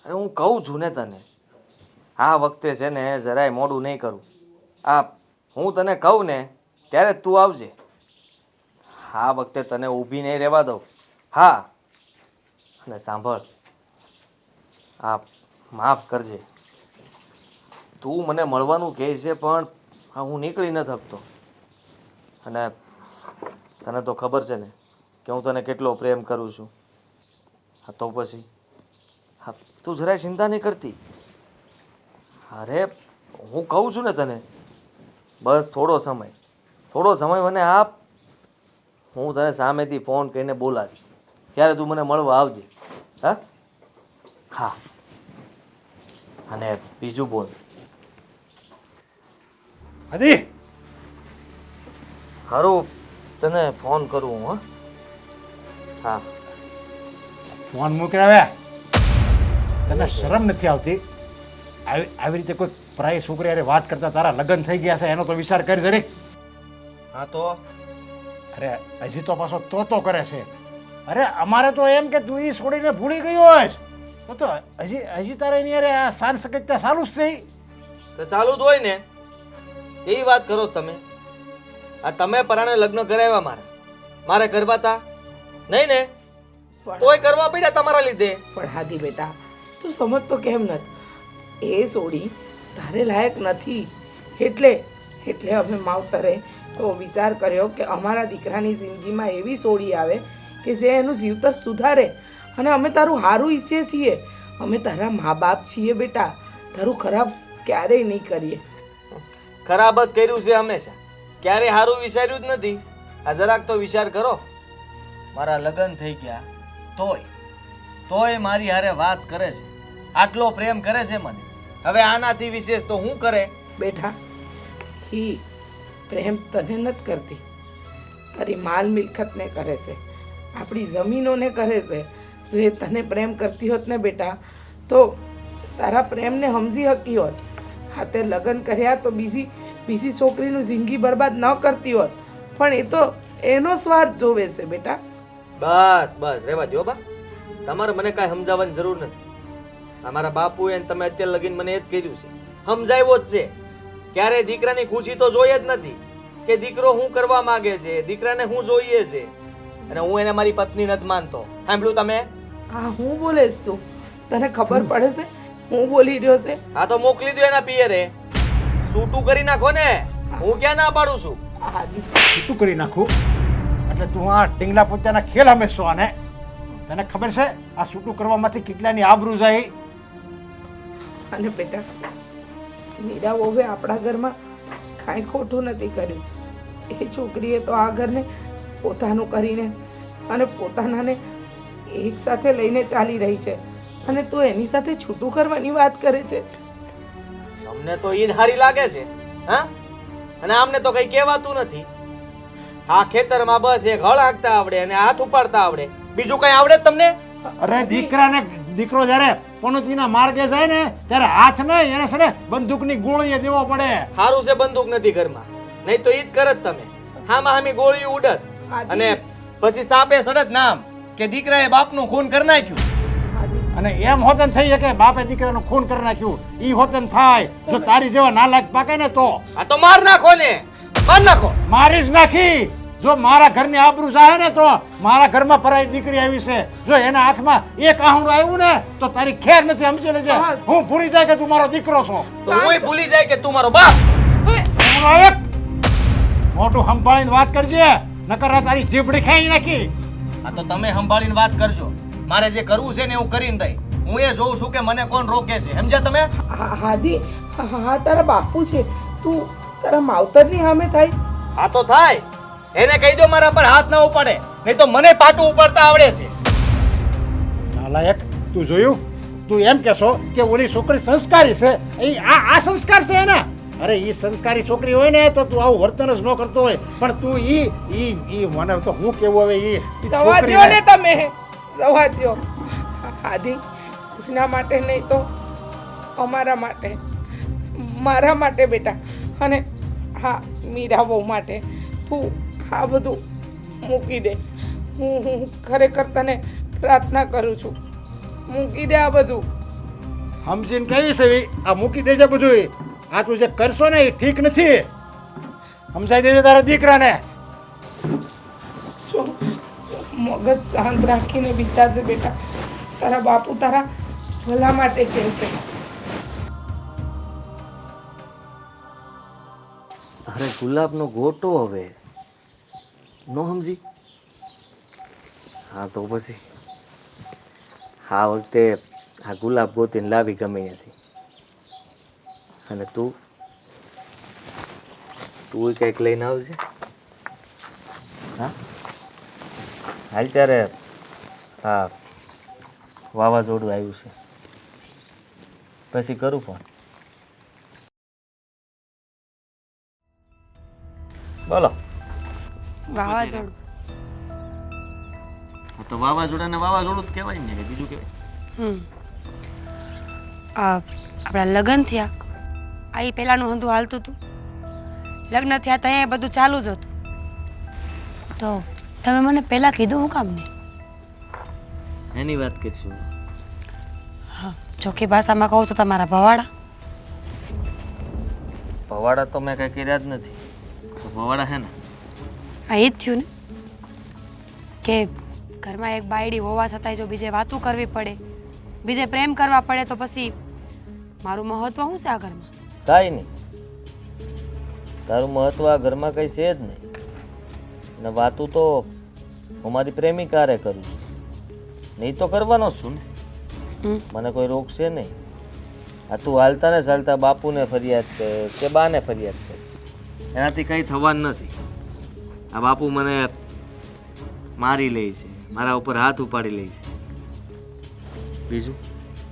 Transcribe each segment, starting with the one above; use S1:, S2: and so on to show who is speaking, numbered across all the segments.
S1: અરે હું કહું છું ને તને, આ વખતે છે ને જરાય મોડું નહીં કરું. હું તને કહું ને ત્યારે જ તું આવજે. આ વખતે તને ઊભી નહીં રહેવા દઉં. હા, અને સાંભળ, માફ કરજે. તું મને મળવાનું કહે છે પણ હું નીકળી ન શકતો. અને તને તો ખબર છે ને કે હું તને કેટલો પ્રેમ કરું છું. તો પછી તું જરાય ચિંતા નહીં કરતી. અરે હું કહું છું ને તને, બસ થોડો સમય મને આપ. હું તને સામેથી ફોન કરીને બોલાવીશ, ત્યારે તું મને મળવા આવજે. હા હા. અને બીજું બોલ.
S2: હદી
S1: હારું, તને ફોન કરું હું. હા.
S2: ફોન મૂકીને તને શરમ નથી આવતી? આવી રીતે કોઈ પરાઈ છોકરી અરે વાત કરતા તારા લગ્ન થઈ ગયા છે એનો તો વિચાર કરી જરી.
S1: હા તો
S2: અરે હજી તો પાછો તો કરે છે. અરે અમારે તો એમ કે તું એ છોડીને ભૂલી ગયો હોઈશ તો હજી તારે એની અરે આ શાન સકતતા ચાલુ જ છે.
S1: તો ચાલુ જ હોય ને. એવી વાત કરો તમે. આ તમે પરાણે લગ્ન કરાવ્યા મારે કરવા તા નહીં ને, તોય કરવા પડ્યા તમારા લીધે.
S3: પણ હાથી બેટા, તું સમજતો કેમ નથી? એ સોડી તારે લાયક નથી. એટલે અમે માવતરે એવો વિચાર કર્યો કે અમારા દીકરાની જિંદગીમાં એવી સોડી આવે કે જે એનું જીવતર સુધારે. અને અમે તારું સારું ઈચ્છીએ છીએ. અમે તારા મા બાપ છીએ બેટા, તારું ખરાબ ક્યારેય નહીં કરીએ.
S1: ખરાબ જ કર્યું છે હંમેશા, ક્યારે સારું વિચાર્યું જ નથી. આ જરાક તો વિચાર કરો. મારા લગ્ન થઈ ગયા તોય મારી હારે વાત કરે છે, આટલો પ્રેમ કરે છે મને. હવે આનાથી વિશેષ તો હું કરે?
S3: બેટા, ઈ પ્રેમ તને નથી કરતી, તારી માલ મિલકતને કરે છે, આપણી જમીનોને કરે છે. જો એ તને પ્રેમ કરતી હોત ને બેટા તો તારા પ્રેમને સમજી શકી હોત. હાથે લગ્ન કર્યા તો બીજી છોકરીનું જિંદગી બરબાદ ન કરતી હોત. પણ એ તો એનો સ્વાર્થ જોવે છે બેટા.
S1: બસ રહેવા દો બા. તમારે મને કાંઈ સમજાવવાની જરૂર નથી. અમારા બાપુએ તમે અત્યારે લગીને મને એ જ કર્યું છે, સમજાવ્યો જ છે. ક્યારે દીકરાની ખુશી તો જોઈએ જ નથી કે દીકરો શું કરવા માંગે છે, દીકરાને શું જોઈએ છે. અને હું એને મારી પત્ની નથી માનતો. સાંભળ્યું તમે?
S3: હા, હું બોલે તું? તને ખબર પડે છે હું બોલી રહ્યો છે?
S1: હા તો મોકલી દો એના પિયરે. છૂટું કરી નાખો ને. હું ક્યાં ના પાડું છું?
S2: છૂટું કરી નાખું એટલે તું આ ઢીંગલા પોતાના ખેલ હંમેશો. આને તને ખબર છે આ છૂટું કરવામાંથી કેટલાની આબરૂ જાય?
S3: અને બેટા, મીરા વહુએ આપણા ઘરમાં કાંઈ ખોટું નથી કર્યું. એ છોકરીએ તો આ ઘરને પોતાનું કરીને અને પોતાનાને એક સાથે લઈને ચાલી રહી છે. અને તું એની સાથે છૂટું કરવાની વાત કરે છે?
S1: તમને તો ઈદ હારી લાગે છે, હા? અને આમને તો કઈ કહેવાતું નથી. આ ખેતરમાં બસ એક હળ હાંકતા આવડે અને હાથ ઉપાડતા આવડે, બીજું કઈ આવડે તમને?
S2: અરે દીકરો જયારે પનોતીના માર્ગે જાય ને ત્યારે હાથ નહીં, એને છે ને બંદૂકની ગોળીએ દેવો પડે.
S1: સારું છે બંદૂક નથી ઘરમાં, નહીં તો ઈદ કરત તમે. હામી ગોળીઓ ઉડત અને પછી સાપે સડત નામ કે દીકરાએ બાપનું ખૂન કરી નાખ્યું.
S2: અને એમ હોતન થઈ શકે બાપે દીકરાનું ખૂન કરી નાખ્યું, ઈ હોતન થાય જો તારી જેવા નાલાયક પાકે ને તો.
S1: આ તો માર નાખો ને, માર નાખો.
S2: મારી જ નાખી. જો મારા ઘરની આબરૂ જાય ને તો મારા ઘરમાં પરાઈ દીકરી આવી છે, જો એના આંખમાં એક આહુડું આવ્યું ને તો તારી ખેર નથી. સમજી લેજે. હું ભૂલી જાય કે તું મારો દીકરો છો,
S1: તો હુંય ભૂલી જાય કે તું મારો બાપ છો.
S2: મોટું સંભાળીને વાત કરજે, નકર તારી જીભડી ખાઈ નાખી.
S1: આ તો તમે સંભાળીને વાત કરજો. મારે જે કરવું છે ને હું કરીને રહી. હું એ જોઉં છું કે મને કોણ રોકે છે, સમજ્યા તમે?
S3: હાદી, હા તારા બાપુ છે, તું તારા માવતરની સામે થાય.
S1: હા તો થાય. એને કહી દો મારા પર હાથ ના ઉપાડે, નહીં તો મને પાટું ઉપાડતા આવડે છે.
S2: નાલાયક, તું જોયું? તું એમ કહેશો કે ઓલી છોકરી સંસ્કારી છે, આ સંસ્કાર છે એના? અરે ઈ સંસ્કારી છોકરી હોય ને તો તું આવું વર્તન જ ન કરતો હોય. પણ તું ઈ મને તો હું કેવું હવે ઈ
S3: સવા દ્યો ને તમે, સવા દ્યો. આદિ કોઈના માટે નહીં તો અમારા માટે, મારા માટે બેટા. અને હા, મીરા બહુ માટે તું આ બધું મૂકી દે. હું ખરેખર તને પ્રાર્થના કરું છું મૂકી દે આ બધું.
S2: સમજીને કેવી છે આ મૂકી દેજે બધું. આ તું જે કરશો ને એ ઠીક નથી. સમજાઈ દેજે તારા દીકરાને.
S3: શું મગજ શાંત રાખીને વિચારશે બેટા. તારા બાપુ તારા ભલા માટે કહેશે.
S1: અરે ગુલાબનો ગોટો હવે નો સમજી. હા તો પછી આ વખતે આ ગુલાબ ગોતીને લાવી ગમે નથી. અને તું કંઈક લઈને આવજે. હા હાલ ત્યારે હા વાવાઝોડું આવ્યું છે પછી કરું ફોન. બોલો.
S4: વાવાઝોડું
S1: તો વાવાઝોડાને વાવાઝોડું જ કહેવાય ને, બીજું કહેવાય.
S4: આપણા લગ્ન થયા આ એ પહેલાંનું હંધું હાલતું હતું. લગ્ન થયા તો અહીંયા બધું ચાલુ જ હતું. તો તમે મને પહેલાં કીધું હું કામ નહીં?
S1: એની વાત કરીશું.
S4: હા, ચોખ્ખી ભાષામાં કહું તો તમારા ભવાડા.
S1: ભવાડા તો મેં કંઈ કર્યા જ નથી. તો ભવાડા હે ને
S4: હા એ જ થયું ને કે ઘરમાં એક બાયડી હોવા છતાંય જો બીજે વાતું કરવી પડે, બીજે પ્રેમ કરવા પડે તો પછી મારું મહત્વ શું છે આ ઘરમાં?
S1: કાંઈ નહીં. તારું મહત્વ આ ઘરમાં કંઈ છે જ નહીં. ને વાતું તો હું મારી પ્રેમિકારે કરું છું. નહીં તો કરવાનો જ છું ને. મને કોઈ રોકશે નહીં. આ તું હાલતા ને ચાલતા બાપુને ફરિયાદ કર કે બાને ફરિયાદ કર, એનાથી કંઈ થવાનું નથી. આ બાપુ મને મારી લે છે, મારા ઉપર હાથ ઉપાડી લે છે. બીજું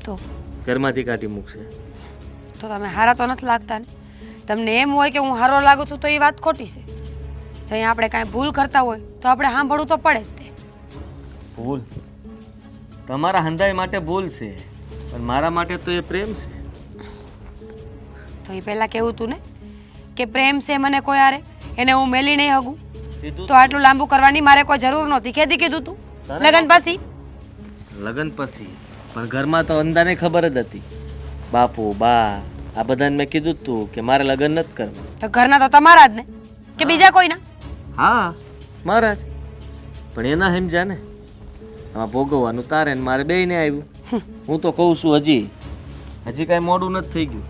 S4: તો
S1: ઘરમાંથી કાઢી મૂકશે.
S4: તો તમે હારા તો નથી લાગતા ને. તમને એમ હોય કે હું હારો લાગુ છું તો એ વાત ખોટી છે. જ્યાં આપણે કાંઈ ભૂલ કરતા હોય તો આપણે સાંભળવું તો પડે જ તે.
S1: ભૂલ તમારા હંધાઈ માટે ભૂલ છે, પણ મારા માટે તો એ પ્રેમ છે.
S4: તો એ પહેલાં કેવું હતું ને કે પ્રેમ છે મને કોઈ હારે, એને હું મેલી નહીં હગું.
S1: કીધું
S4: તો આટલું લાંબુ કરવાની મારે કોઈ જરૂર નહોતી. કેદી કીધું તું? લગ્ન પછી.
S1: લગ્ન પછી પણ ઘરમાં તો અંદાને ખબર જ હતી. બાપુ બા આ બધાને મેં કીધું જ તું કે મારે લગ્ન નથી કરવા.
S4: તો ઘરના તો તમારા જ ને કે બીજા કોઈના?
S1: હા મારા જ, પણ એના સમજ્યા ને. આમાં ભોગવવાનું તારે ને મારે બેયને આવ્યું. હું તો કહું છું હજી કાંઈ મોડું નથી થઈ ગયું.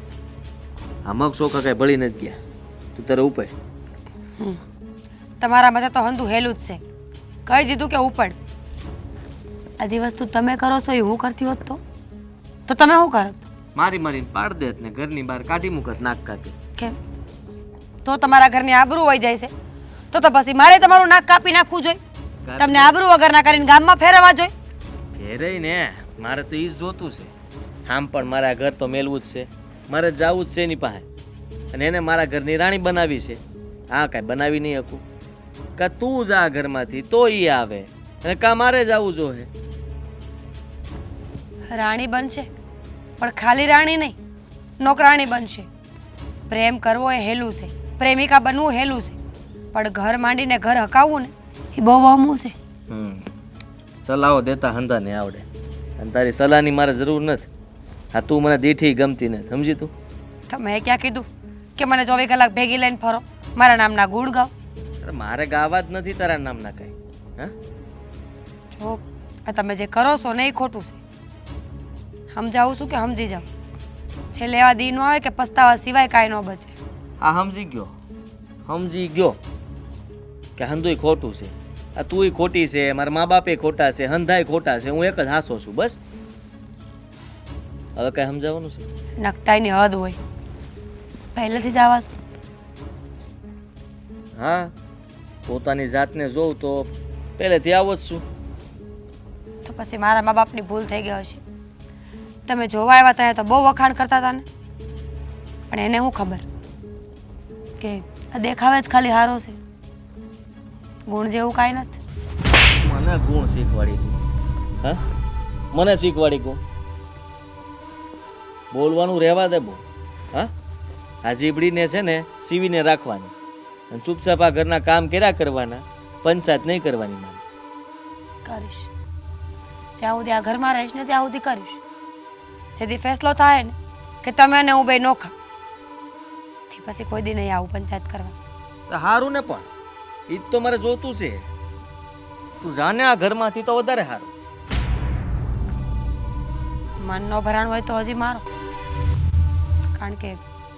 S1: આ મગ ચોખા કાંઈ ભળી નથી ગયા. તું તારે ઉપર
S4: તમારા મતે તો હંધું હેલું જ છે. કહી દીધું કે ઉપડ. આ જે વસ્તુ તમે કરો છો એ હું કરતી હોત તો તમે શું કરત?
S1: મારીને પાડ દેત ને ઘરની બહાર કાઢી મૂકત નાક કાપી.
S4: કેમ? તો તમારા ઘરની આબરૂ વહી જાય છે. તો પછી મારે તમારું નાક કાપી નાખવું જોઈએ? તમને આબરૂ વગરના કરીને ગામમાં ફેરવવા જોઈએ?
S1: ફેરાય ને, મારે તો ઈ જ જોતું છે. આમ પણ મારા ઘર તો મેલવું જ છે, મારે જવું જ છે એની પાસે. અને એને મારા ઘરની રાણી બનાવી છે. હા કાંઈ બનાવી નહીં શકું. કા તું જા ઘરમાંથી તો ઈ આવે, અને કા મારે જવું જોઈએ.
S4: રાણી બનશે પણ ખાલી રાણી નહીં, નોકરાણી બનશે. પ્રેમ કરવો એ હેલું છે, પ્રેમિકા બનવું હેલું છે, પણ ઘર માંડીને ઘર હકાવવું ને એ બહુ અમું છે.
S1: સલાહો દેતા હંધાને આવડે, અને તારી સલાહની મારે જરૂર નથી. હા તું મને દીઠી ગમતી નથી, સમજી તું?
S4: તમે ક્યાં કીધું કે મને 24 કલાક ભેગી લઈને ફરો, મારા નામના ગુણ ગાઓ?
S1: અરે મારે ગાવા જ નથી તારા નામના કાંઈ. હા
S4: જો આ તમે જે કરો છો ને એ ખોટું છે. સમજાવું છું કે સમજી જાઓ. છેલ્લે એવા દી ન આવે કે પસ્તાવા સિવાય કાંઈ ન બચે.
S1: હા સમજી ગયો કે હંધુય ખોટું છે, આ તુંય ખોટી છે, મારા મા બાપે ખોટા છે, હંધાય ખોટા છે, હું એક જ હાસો છું. બસ હવે કાંઈ સમજાવવાનું છે?
S4: નકટાઈની હદ હોય, પહેલેથી જ આવા છો.
S1: હા પોતાની જાતને જોઉં તો પહેલેથી આવો જ છું.
S4: તો પછી મારા મા બાપની ભૂલ થઈ ગઈ હશે. તમે જોવા આવ્યા ત્યાં તો બહુ વખાણ કરતા હતા ને, પણ એને શું ખબર કે આ દેખાવે જ ખાલી હારો છે, ગુણ જેવું કાંઈ નથી.
S1: મને ગુણ શીખવાડી ગયું? હા મને શીખવાડી ગયું? બોલવાનું રહેવા દે બહુ. હા આ જીબડીને છે ને સીવીને રાખવાની, અને ચૂપચાપ આ ઘરના કામ કર્યા કરવાના, પંચાયત નહીં કરવાની. મારે
S4: કરીશ. જ્યાં સુધી આ ઘરમાં રહીશ ને ત્યાં સુધી કરીશ. જેથી ફેસલો થાય ને કે તમે અને હું બે નોખા, થી પછી કોઈ દી નહીં આવું પંચાયત કરવા.
S1: તો સારું ને, પણ એ જ તો મારે જોતું છે. તું જાને આ ઘરમાંથી તો વધારે સારું.
S4: મન ન ભરાણ હોય તો હજી મારો, કારણ કે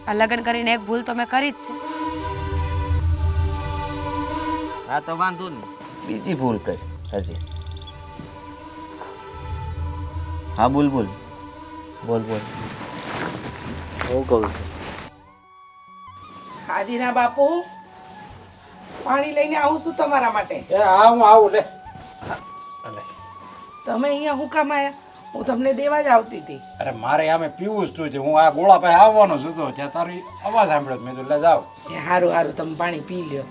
S4: આ લગ્ન કરીને એક ભૂલ તો મેં કરી જ છે.
S1: હા તો વાંધો નહીં, બીજી ભૂલ કરી હજી. હા બોલ બોલ બોલ બોલ. હું કહું છું
S3: આદિના બાપુ, પાણી લઈને આવું છું તમારા માટે.
S2: એ હા હું આવું લે. અલે
S3: તમે અહીંયા હું કામ આવ્યા? હું તમને દેવા જ આવતી હતી.
S2: અરે મારે આમે પીવું જ હતું હું આ ગોળા પાસે આવવાનો જ હતો ત્યાં તારી અવાજ સાંભળ્યો મેં તો લે જાવ.
S3: એ સારું સારું, તમે પાણી પી લ્યો.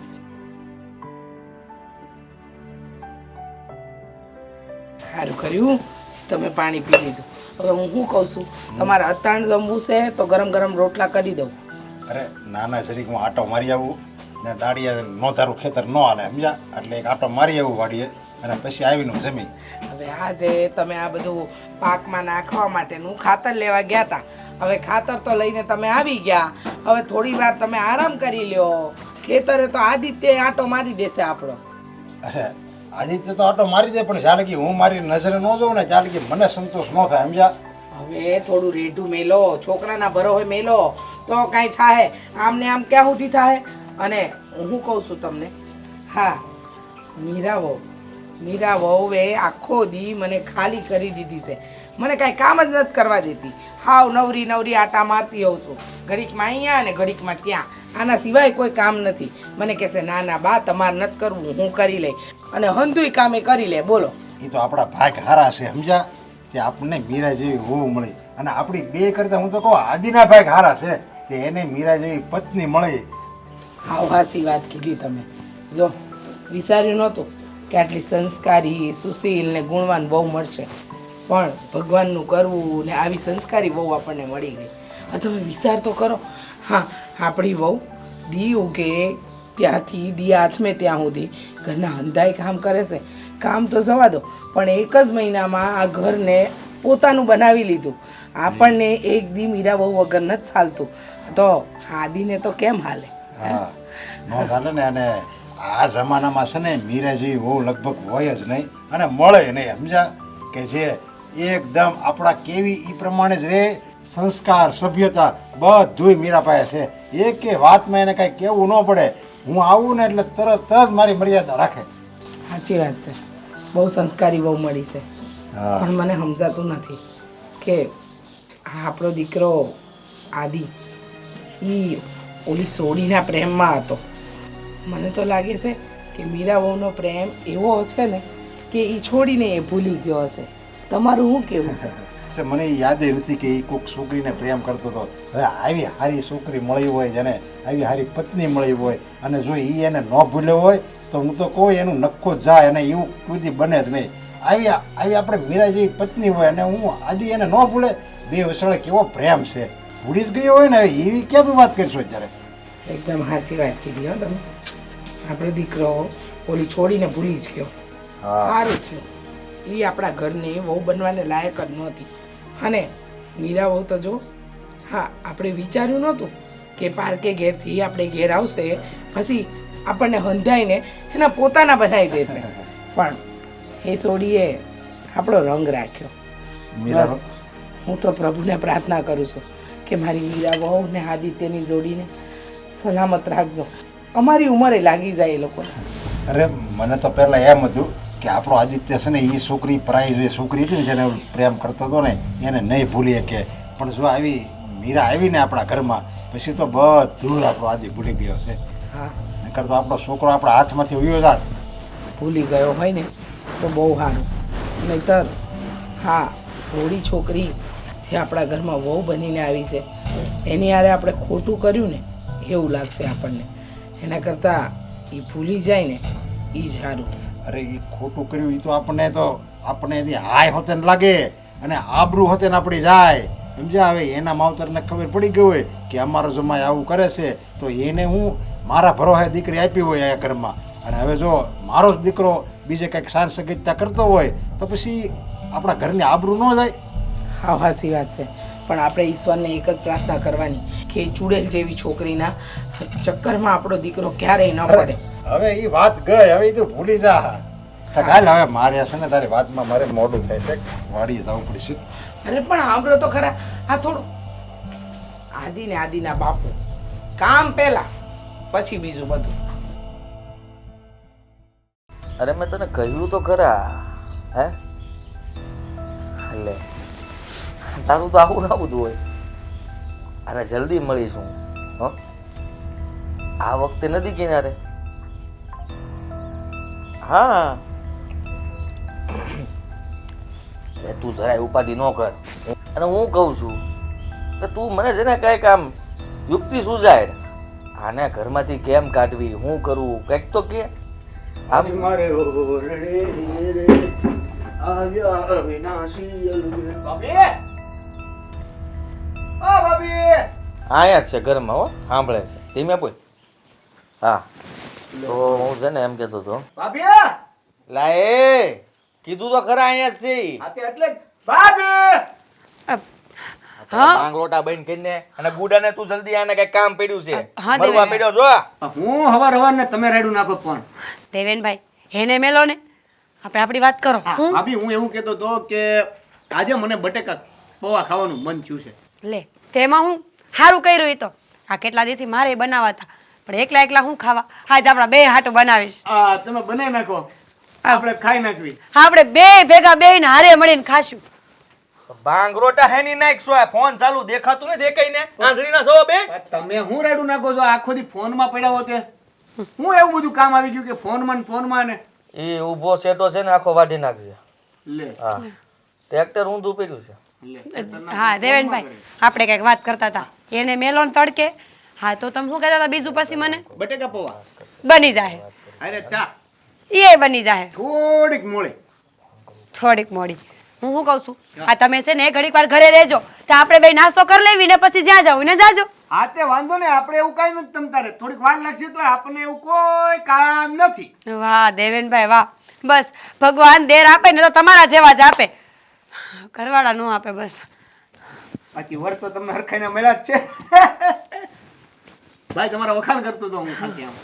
S3: સારું કર્યું તમે પાણી પી લીધું. હવે હું શું કહું છું, તમારે અતાણ જમવું છે તો ગરમ ગરમ રોટલા કરી દઉં.
S2: અરે નાના જરીક હું આટો મારી આવું ને દાડિયા નો તારું ખેતર ન હાલે સમજ્યા, એટલે એક આટો મારી આવું વાડીએ અને પછી આવીને જમી.
S3: હવે આજે તમે આ બધું પાકમાં નાખવા માટેનું ખાતર લેવા ગયા હતા. હવે ખાતર તો લઈને તમે આવી ગયા, હવે થોડી વાર તમે આરામ કરી લ્યો. ખેતરે તો આદિત્ય આટો મારી દેશે આપણો.
S2: અરે આદિત્ય તો આટો મારી દે પણ જાણે કે હું મારી નજરે ન જોઉં ને જાણે કે મને સંતોષ ન થાય સમજ્યા.
S3: હવે થોડું રેઢું મેલો, છોકરાના ભરોહે મેલો તો કાંઈ થાય. આમને આમ ક્યાં સુધી થાય. અને હું કહું છું તમને, હા મીરા વહુએ આખો દી મને ખાલી કરી દીધી છે. મને કાંઈ કામ જ નથી કરવા દેતી. હાવ નવરી નવરી આટા મારતી હોઉં છું, ઘડીકમાં અહીંયા અને ઘડીકમાં ત્યાં. આના સિવાય કોઈ કામ નથી. મને કહેશે ના ના બા તમારે નથી કરવું, હું કરી લઈ. અને હંધુય કામે કરી લે. બોલો,
S2: એ તો આપણા ભાગ હારા છે સમજ્યા, તે આપણને મીરા જેવી વહુ મળી. અને આપણી બે કરતાં હું તો કહું આદિના ભાગ હારા છે કે એને મીરા જેવી પત્ની મળી.
S3: હાવ હાસી વાત કીધી તમે. જો વિચાર્યું નહોતું કે આટલી સંસ્કારી, સુશીલ ને ગુણવાન બહુ મળશે, પણ ભગવાનનું કરવું ને આવી સંસ્કારી બહુ આપણને મળી ગઈ. હવે તમે વિચાર તો કરો. હા, આપણી વહુ દી ઉગે ત્યાંથી દી હાથમે ત્યાં સુધી ઘરના હંધાઈ કામ કરે છે. કામ તો જવા દો, પણ એક જ મહિનામાં આ ઘરને પોતાનું બનાવી લીધું. આપણને એક દી મીરા બહુ વગર નથી ચાલતું, તો આદિને તો કેમ હાલે?
S2: હા ન ચાલે ને. અને આ જમાનામાં છે ને મીરા જેવી વહુ લગભગ હોય જ નહીં અને મળે નહીં સમજ્યા, કે જે એકદમ આપણા કેવી એ પ્રમાણે જ રહે. સંસ્કાર, સભ્યતા બધુંય મીરા પાસે છે. એકે વાતમાં એને કાંઈ કહેવું ન પડે. હું આવું ને એટલે તરત જ મારી મર્યાદા રાખે.
S3: સાચી વાત છે, બહુ સંસ્કારી બહુ મળી છે.
S2: હા
S3: પણ મને સમજાતું નથી કે આ આપણો દીકરો આદિ એ ઓલી સોડીના પ્રેમમાં હતો. મને તો લાગે છે કે મીરા વહુનો પ્રેમ એવો છે ને કે એ છોડીને એ ભૂલી ગયો હશે. તમારું શું કહેવું છે?
S2: છે મને યાદ નથી કે એ કોઈક છોકરીને પ્રેમ કરતો હતો. હવે આવી સારી છોકરી મળી હોય, જેને આવી સારી પત્ની મળી હોય અને જો એ એને ન ભૂલ્યો હોય તો હું તો કહું એનું નક્કો જાય અને એવું કોઈ બને જ નહીં. આવી આપણે મીરા જેવી પત્ની હોય અને હું આદિ એને ન ભૂલે, બે વસળે કેવો પ્રેમ છે. ભૂલી જ ગયો હોય ને એવી ક્યાં તું વાત કરીશું અત્યારે?
S3: એકદમ સાચી વાત કીધી હો તમે. આપણો દીકરો ઓલી છોડીને ભૂલી જ ગયો.
S2: હા
S3: સારું થયું. એ આપણા ઘરને વહુ બનવાને લાયક જ નહોતી. અને મીરા વહુ તો જો, હા આપણે વિચાર્યું નહોતું કે પાર્કે ઘેરથી આપણે ઘેર આવશે, પછી આપણને હંધાઈને એના પોતાના બનાવી દેશે. પણ એ સોડીએ આપણો રંગ રાખ્યો.
S2: મીરા
S3: બસ હું તો પ્રભુને પ્રાર્થના કરું છું કે મારી મીરા વહુ ને આદિત્યની જોડીને સલામત રાખજો. અમારી ઉંમરે લાગી જાય એ લોકોને.
S2: અરે મને તો પહેલાં એમ હતું કે આપણો આદિત્ય છે ને એ છોકરી પરાઈ જે છોકરી હતી ને જેને પ્રેમ કરતો હતો ને એને નહીં ભૂલી શકે. પણ જો આવી મીરા આવીને આપણા ઘરમાં પછી તો બધું આપણો આદિ ભૂલી ગયો છે.
S3: હા,
S2: નકર તો આપણો છોકરો આપણા હાથમાંથી ઉયો જાત.
S3: ભૂલી ગયો હોય ને તો બહુ સારું. નહીતર હા, થોડી છોકરી જે આપણા ઘરમાં વહુ બનીને આવી છે એની હારે આપણે ખોટું કર્યું ને એવું લાગશે આપણને. એના કરતાં એ ભૂલી જાય ને એ જ સારું.
S2: અરે એ ખોટું કર્યું એ તો આપણે એથી હાય હોતે ને લાગે અને આબરૂ હોતે ને આપણી જાય સમજ્યા. હવે એના માવતરને ખબર પડી ગઈ હોય કે અમારો જમાઈ આવું કરે છે તો એને હું મારા ભરોસે દીકરી આપી હોય આ ઘરમાં, અને હવે જો મારો જ દીકરો બીજે કંઈક સાંજ સગીતતા કરતો હોય તો પછી આપણા ઘરની આબરૂ ન જાય.
S3: હા હાસી વાત છે, પણ આપણે ઈશ્વરને એક જ પ્રાર્થના કરવાની કે એ ચૂડેલ જેવી છોકરીના ચક્કરમાં આપણો દીકરો ક્યારેય ન પડે.
S2: હવે એ વાત ગઈ, હવે એ તું ભૂલી જા. કાલ હવે મારે છે ને તારી વાતમાં મારે મોડું થાય છે, વાડીએ જવું પડશે.
S3: અરે પણ સાંભળો તો ખરા, આ થોડું આદિના બાપુ, કામ પહેલા પછી બીજું બધું.
S1: અરે મેં તને કહ્યું તો ખરા, હે એટલે તારું તો આવું ના બધું હોય. અરે જલ્દી મળીશું, હો આ વખતે નદી કિનારે. હા એ તું જરાય ઉપાધિ ન કર, અને હું કહું છું કે તું મને છે ને કંઈક આમ યુક્તિ સુજાડ. આને ઘરમાંથી કેમ કાઢવી, હું કરવું, કંઈક તો કે. આમ
S2: મારે આવ્યા વિનાશી ભાભી, ઓ ભાભી,
S1: આયા જ છે ઘરમાં, હો સાંભળે છે, ધીમે બોલ. હા તો હું છે ને એમ કહેતો હતો,
S2: ભાભી,
S1: લાય કીધું તો ખરા, અહીંયા જ છે.
S2: આતે એટલે જ. ભાભી,
S1: માંગરોટા બંધ કરીને અને ગુડાને તું જલ્દી આને કઈ કામ પડ્યું છે,
S4: હા,
S1: મળવા પડ્યો જો.
S2: હું હવાર ને તમે રેડું નાખો. પણ
S4: દેવેનભાઈ એને મેલો ને, આપણે આપણી વાત કરો. હું
S5: ભાભી હું એવું કહેતો હતો કે આજે મને બટેકા પૌવા ખાવાનું મન થયું છે.
S4: લે તેમાં હું સારું કર્યું. એ તો આ કેટલા દીથી મારે બનાવવા હતા, પણ એકલા એકલા હું ખાવા. આજ આપણા બે હાટું બનાવીશ.
S5: તમે બનાવી નાખો, આપણે ખાઈ નાખવી.
S4: આપણે બે ભેગા બેહીને હારે મળીને ખાશું.
S1: માંગરોટા હે ની નાખ, શું ફોન ચાલુ દેખાતું ને દેખાય ને આંધળીના છો બે.
S5: તમે હું રેડું નાખો છો? આખો દી ફોનમાં પડ્યા હો તે હું એવું બધું કામ આવી ગયું કે ફોનમાં ને
S1: એ ઊભો સેટો છે ને આખો વાઢી નાખજે.
S5: લે
S1: હા ટ્રેક્ટર ઊંધું પડ્યું છે.
S5: લે
S4: હા દેવેનભાઈ, આપણે કંઈક વાત કરતા હતા, એને મેલો ને તડકે. હા તો તમે શું કહેતા હતા બીજું? પછી મને
S5: બટેકા પૌવા
S4: બની જાય,
S5: અરે ચા
S4: એ બની જાય
S5: થોડીક મોળી.
S4: થોડીક મોડી. હું શું કહું છું, આ તમે છે ને ઘડીક વાર ઘરે રહેજો, તો આપણે બે નાસ્તો કરી લેવી ને પછી જ્યાં જાવ ને જાજો.
S5: હા તે વાંધો ને, આપણે એવું કાંઈ નથી. તમ તારે થોડીક વાર લાગશે તો આપણને એવું કોઈ કામ નથી.
S4: વાહ દેવેનભાઈ વાહ, બસ ભગવાન દેર આપે ને તો તમારા જેવા જ આપે, ઘરવાળા નો આપે બસ.
S5: બાકી વર તો તમને હરખાઈના મળ્યા જ છે. ભાઈ તમારા વખાણ કરતો તો હું ખાલી આમ.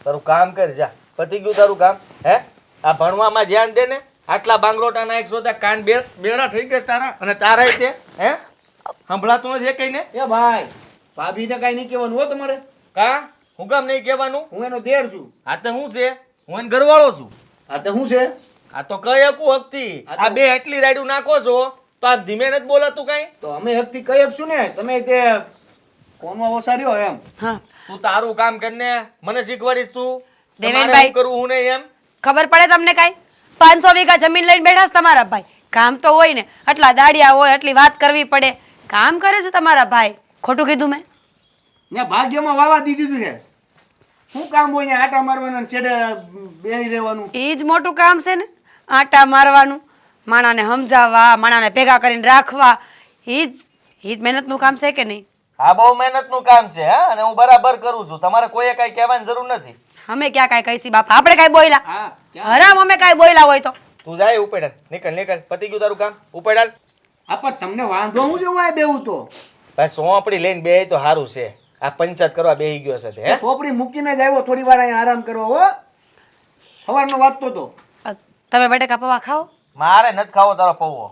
S1: તારું કામ કર જા, પતી ગયું તારું કામ. હે આ ભણવામાં ધ્યાન દે ને. આટલા બાંગરોટા ના એક સોતા કાન બેરા થઈ ગયા તારા, અને તારા તે હે સંભળાતું નથી કઈ ને.
S5: એ ભાઈ ભાભીને કાંઈ નહીં કહેવાનું હો તમારે.
S1: કા હું કામ નહીં કહેવાનું?
S5: હું એનો દેર છું.
S1: આ તો શું છે, હું એને ઘરવાળો છું.
S5: આ તો શું છે?
S1: આ તો કઈ હકું હકતી. આ બે એટલી રાયડું નાખો છો તો આ ધીમે નથી બોલાતું કઈ.
S5: તો અમે હકથી કહી શકશું ને, તમે તે ફોનમાં ઓછા રહ્યો એમ.
S4: હા
S1: તું તારું કામ કરીને મને શીખવાડીશ તું.
S4: દેવેનભાઈ.
S1: તમારે શું કરવું હું નહીં એમ.
S4: ખબર પડે તમને કાંઈ? 500 વીઘા જમીન લઈને બેઠા છે તમારા ભાઈ. કામ તો હોય ને, આટલા દાડિયા હોય, એટલી વાત કરવી પડે. કામ કરે છે તમારા ભાઈ, ખોટું કીધું મેં?
S5: ને ભાગ્યમાં વાવા દીધું છે. શું કામ હોય ને આટા મારવાના ને છેડે બેહી રહેવાનું.
S4: એ જ મોટું કામ છે ને, આટા મારવાનું, માણાને સમજાવવા, માણાને ભેગા કરીને રાખવા. એ જ મહેનતનું કામ છે કે નહીં?
S1: આ બહુ મહેનતનું કામ છે હા, અને હું બરાબર કરું છું. તમારે કોઈએ કઈ કહેવાની જરૂર નથી.
S4: અમે ક્યાં કાંઈ કહીશી બાપા? આપણે કાંઈ બોલ્યા?
S5: હા
S4: હરામ અમે કાંઈ બોલ્યા હોય તો.
S1: તું જાય ઉપેડાલ, નીકળ. પતી ગયું તારું કામ, ઉપેડાલ.
S5: આ પણ તમને વાંધો હું જોવાય બેવું તો.
S1: ભાઈ સોંપડી લઈને બે તો સારું છે. આ પંચાયત કરવા બેહી ગયો છે તે, હે
S5: સોપડી મૂકીને જ આવ્યો થોડી વાર અહીંયા આરામ કરવા હો. સવારનો વાંચતો તો.
S4: તમે બટેકા પૌવા ખાઓ?
S1: મારે નથી ખાવો તારો પૌવો.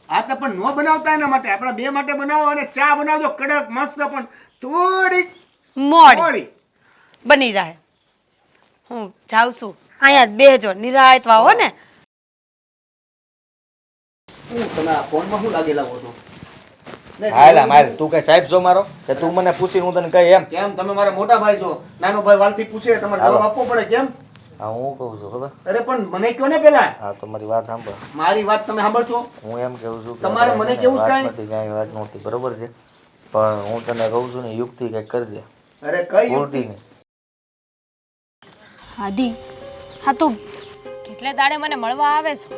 S5: આ તો પણ ન બનાવતા એના માટે, આપણા બે માટે બનાવો. અને ચા બનાવજો કડક મસ્ત, પણ થોડીક
S4: મોડી
S5: મોળી.
S4: બની જાય. હું જાઉં છું, અહીંયા જ બેહજો, નિરાયત વાવો ને.
S5: હું તમે આ ફોનમાં શું લાગેલા હો છો?
S1: હાલા મારે તું કઈ સાહેબ છો મારો કે તું મને પૂછીને હું તને કહી એમ?
S5: કેમ તમે મારા મોટા ભાઈ છો? નાનો ભાઈ વાલથી પૂછે તમારે જવાબ આપવો પડે. કેમ?
S1: હા હું કહું છું ખબર.
S5: અરે પણ મને કયો ને પેલા.
S1: હા તો મારી વાત સાંભળ.
S5: મારી વાત તમે સાંભળશો?
S1: હું એમ કહું છું કે
S5: તમારે મને કેવું જ કાંઈ?
S1: વાતમાંથી કાંઈ વાત નહોતી, બરોબર છે, પણ હું તને કહું છું ને યુક્તિ કંઈક કરજે.
S5: અરે કઈ
S1: ખોટી
S5: યુક્તિ?
S1: નહીં.
S6: આદિ, હા તું કેટલે દાડે મને મળવા આવે છો?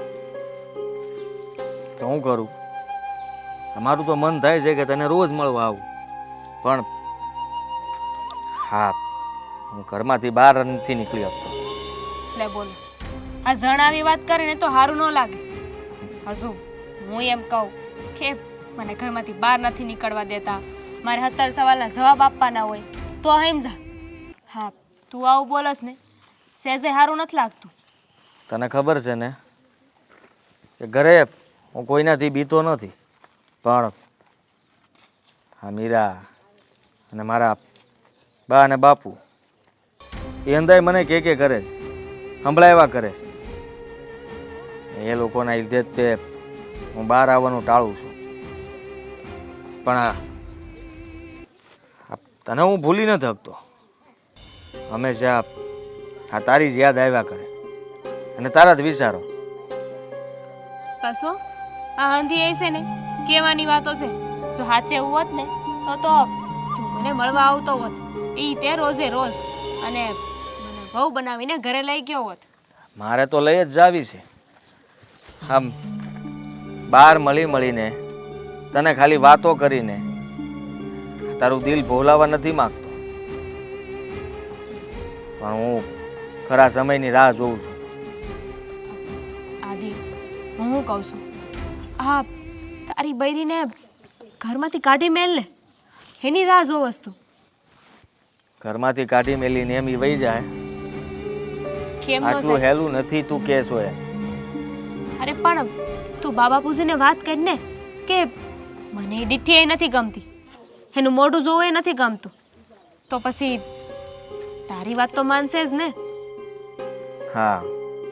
S1: તો હું કરું? મારું તો મન થાય છે કે તને રોજ મળવા આવું, પણ હા હું ઘરમાંથી બહાર નથી નીકળી આપતો.
S6: લે બોલો, આ જણાવી વાત કરીને તો સારું ન લાગે. હા શું હું એમ કહું કે મને ઘરમાંથી બહાર નથી નીકળવા દેતા, મારે 70 સવાલના જવાબ આપવાના હોય તો સમજા. હા, તું આવું બોલસ ને સહેજે સારું નથી લાગતું.
S1: તને ખબર છે ને કે ઘરે હું કોઈનાથી બીતો નથી, પણ આ મીરા અને મારા બા અને બાપુ એ અંદાય મને કે કરે છે, સંભળાવ્યા કરે છે. એ લોકોના લીધે જ તે હું બહાર આવવાનું ટાળું છું. પણ તને હું ભૂલી નથી શકતો. હંમેશા આ તારી જ યાદ આવ્યા કરે અને તારા જ વિચારો.
S6: કશો આ હંધી એ છે ને કહેવાની વાતો છે. જો સાચે એવું હોત ને તો તું મને મળવા આવતો હોત એ તે રોજે રોજ, અને મને બહુ બનાવીને ઘરે લઈ ગયો હોત.
S1: મારે તો લઈ જ જાવી છે. આમ બહાર મળીને તને ખાલી વાતો કરીને તારું દિલ ભોલાવા નથી માગતો, પણ હું ખરા સમયની રાહ જોઉં છું.
S6: આદિ, હું શું કહું છું, આ તારી બૈરીને ઘરમાંથી કાઢી મેલ ને, એની રાહ જોવસ તું.
S1: ઘરમાંથી કાઢી મેલીને એમ ઈ વહી જાય.
S6: કેમ નો
S1: આટલું
S6: છે?
S1: હેલું નથી તું કહેશો એ.
S6: અરે પણ તું બાબા પૂજીને વાત કરી ને કે મને એ દીઠી એ નથી ગમતી, એનું મોઢું જોવું એ નથી ગમતું, તો પછી તારી વાત તો માનશે જ ને.
S1: હા,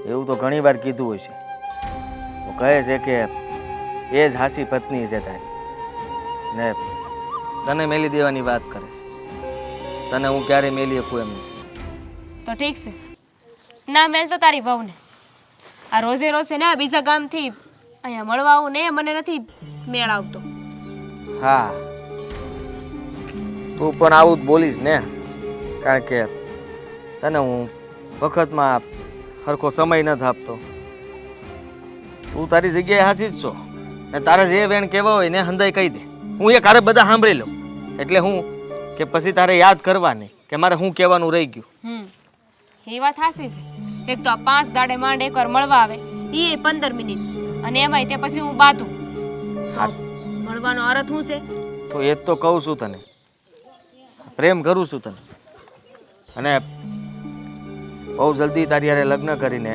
S1: એવું તો ઘણી વાર કીધું હોય છે. તો કહે છે કે એ જ હાસી પત્ની છે તારી, ને તને મેલી દેવાની વાત કરે છે. તને હું ક્યારે મેલી શકું એમ નથી.
S6: તો ઠીક છે, ના મેલ તો તારી વહુને. આ રોજે રોજ છે ને આ બીજા ગામથી અહીંયા મળવા આવું ને એ મને નથી મેળ આવતો.
S1: હા, તું પણ આવું જ બોલીશ ને, કારણ કે તને હું વખતમાં સરખો સમય નથી આપતો. તું તારી જગ્યાએ હાસી જ છો, ને તારે જે વેણ કહેવા હોય ને હંદાઈ કહી દે. હું એ કારે બધા સાંભળી લઉં, એટલે હું કે પછી તારે યાદ કરવાની કે મારે શું કહેવાનું રહી ગયું.
S6: એ વાત સાચી છે. એક તો આ 5 દાડે માંડ એકવાર મળવા આવે, એ 15 મિનિટ, અને એમાંય તે પછી હું બાતું. તો મળવાનો અર્થ શું છે?
S1: તો એ જ તો કહું છું તને, પ્રેમ કરું છું તને, અને બહુ જલ્દી તારી હારે લગ્ન કરીને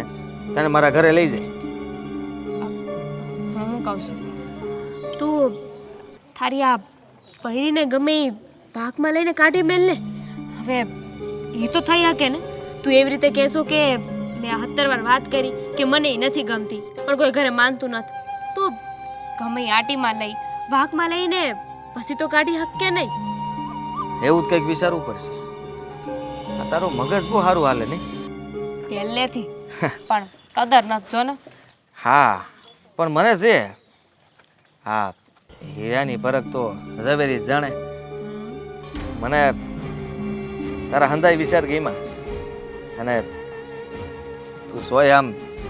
S1: તને મારા ઘરે લઈ જાય.
S6: હું કહું છું, તું તારી આ પહેરીને ગમે એ ભાગમાં લઈને કાઢી મેલ ને. હવે એ તો થઈ શકે ને, તું એવી રીતે કહેશો કે મેં 70 વાર વાત કરી કે મને એ નથી ગમતી, પણ કોઈ ઘરે માનતું નથી, તો ગમે એ આટીમાં લઈ ભાગમાં લઈને પછી તો કાઢી હકે નહીં.
S1: એવું જ કંઈક વિચારવું પડશે. આ તારો મગજ બહુ સારું હાલે નહીં?
S6: પહેલેથી પણ કદર નથી જો ને.
S1: હા, પણ મને છે હા હીરાની પરખ તો ઝવેરી જ જાણે. મને તારા હંધાઈ વિચાર ગઈમાં, અને તું સોય આમ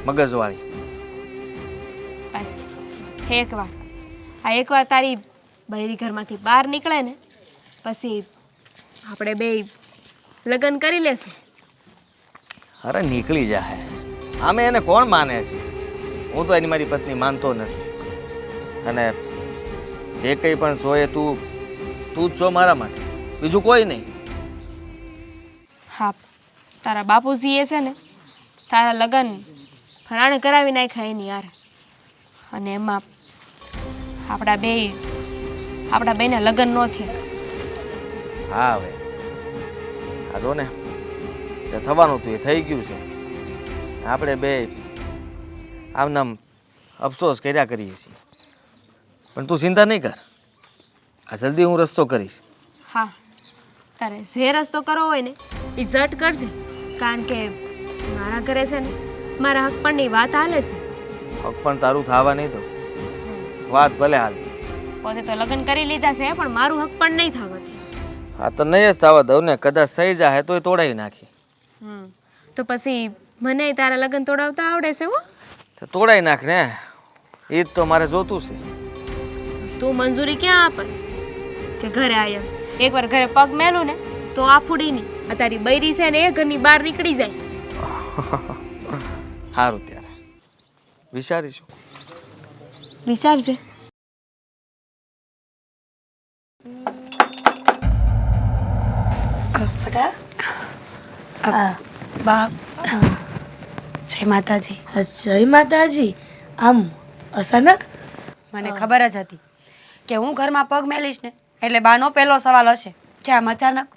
S1: મગજવાળી.
S6: બસ એકવાર એકવાર તારી બૈરી ઘરમાંથી બહાર નીકળે ને પછી આપણે બે લગ્ન કરી લેશું.
S1: અરે નીકળી જાય, આમે એને કોણ માને છે? હું તો એની મારી પત્ની માનતો નથી, અને જે કંઈ પણ સોય તું જ છો મારા માટે, બીજું કોઈ નહીં.
S6: હા, તારા બાપુજીએ છે ને તારા લગ્ન ફરાણે કરાવી નાખ્યા એની યાર, અને એમાં આપણા બેના લગ્ન ન થયા.
S1: હા, હવે આ જો ને જે થવાનું હતું એ થઈ ગયું છે. આપણે બે આમનામ અફસોસ કર્યા કરીએ છીએ, પણ તું ચિંતા નહીં કર, આ જલ્દી હું રસ્તો કરીશ.
S6: હા, તારે જે રસ્તો કરવો હોય ને એ ઝટ કરજે, કારણ કે મારા ઘરે છે ને મારા હક પણની વાત હાલે છે.
S1: હક પણ તારું થવા નહીં તો વાત ભલે હાલતી.
S6: પોતે તો લગ્ન કરી લીધા છે, પણ મારું હક પણ નહીં થવા દે.
S1: હા, તો નહીં જ થવા દઉં ને. કદાચ થઈ જાય તોય તોડાવી નાખી.
S6: તો પછી મને તારા લગ્ન તોડાવતા આવડે છે હો.
S1: તો તોડાવી નાખ ને, એ જ તો મારે જોતું છે.
S6: તું મંજૂરી ક્યાં આપસ કે ઘરે આયા એકવાર ઘરે પગ મેલું ને તો આ ફૂડીની આ તારી બૈરી છે ને એ ઘરની બહાર નીકળી જાય.
S1: સારું, ત્યારે વિચારીશું.
S6: વિચારજે.
S4: બા જય માતાજી.
S7: જય માતાજી. આમ અચાનક?
S4: મને ખબર જ હતી કે હું ઘરમાં પગ મેલીશ ને એટલે બાનો પહેલો સવાલ હશે કે આમ અચાનક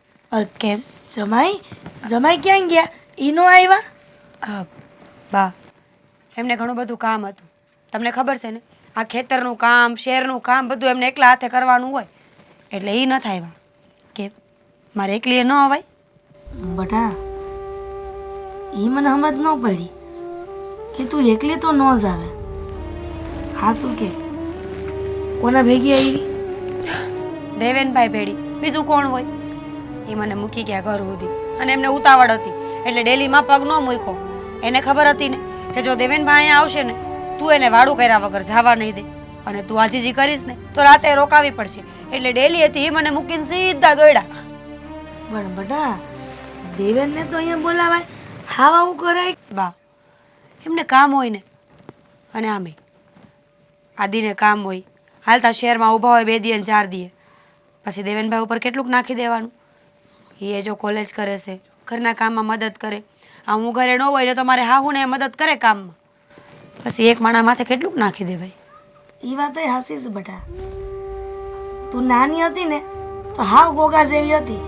S4: કેમ?
S7: જમાઈ જમાઈ ક્યાં ગયા? ઈ નો આવ્યા?
S4: બા એમને ઘણું બધું કામ હતું. તમને ખબર છે ને આ ખેતરનું કામ શેરનું કામ બધું એમને એકલા હાથે કરવાનું હોય એટલે એ ન થાય. કેમ મારે એકલીએ ન અવાય?
S7: બટા ઈ મને સમજ ન પડી કે તું એકલી તો ન જ આવે. હા શું કે કોના ભેગી આવી?
S4: દેવેનભાઈ ભેડી, બીજું કોણ હોય? એ મને મૂકી ગયા ઘર સુધી અને એમને ઉતાવળ હતી એટલે ડેલીમાં પગ ન મૂક્યો. એને ખબર હતી ને કે જો દેવેનભાઈ અહીંયા આવશે ને તું એને વાડું કર્યા વગર જવા નહીં દે અને તું આજીજી કરીશ ને તો રાતે રોકાવી પડશે એટલે ડેલી હતી એ મને મૂકીને સીધા દોડ્યા.
S7: પણ બટા દેવેનને તો અહીંયા બોલાવાય, હાવ આવું કરાય?
S4: બા એમને કામ હોય ને અને આમે આદિને કામ હોય, હાલતા શહેરમાં ઊભા હોય 2 દી અને 4 દીએ પછી દેવેનભાઈ ઉપર કેટલુંક નાખી દેવાનું? એ જો કોલેજ કરે છે, ઘરના કામમાં મદદ કરે, આ હું ઘરે ન હોય ને તો મારે હાહુને મદદ કરે કામમાં, પછી એક માણા માથે કેટલુંક નાખી દેવાય?
S7: એ વાત હાસી છે બટા. તું નાની હતી ને તો હાવ ગોગા જેવી હતી.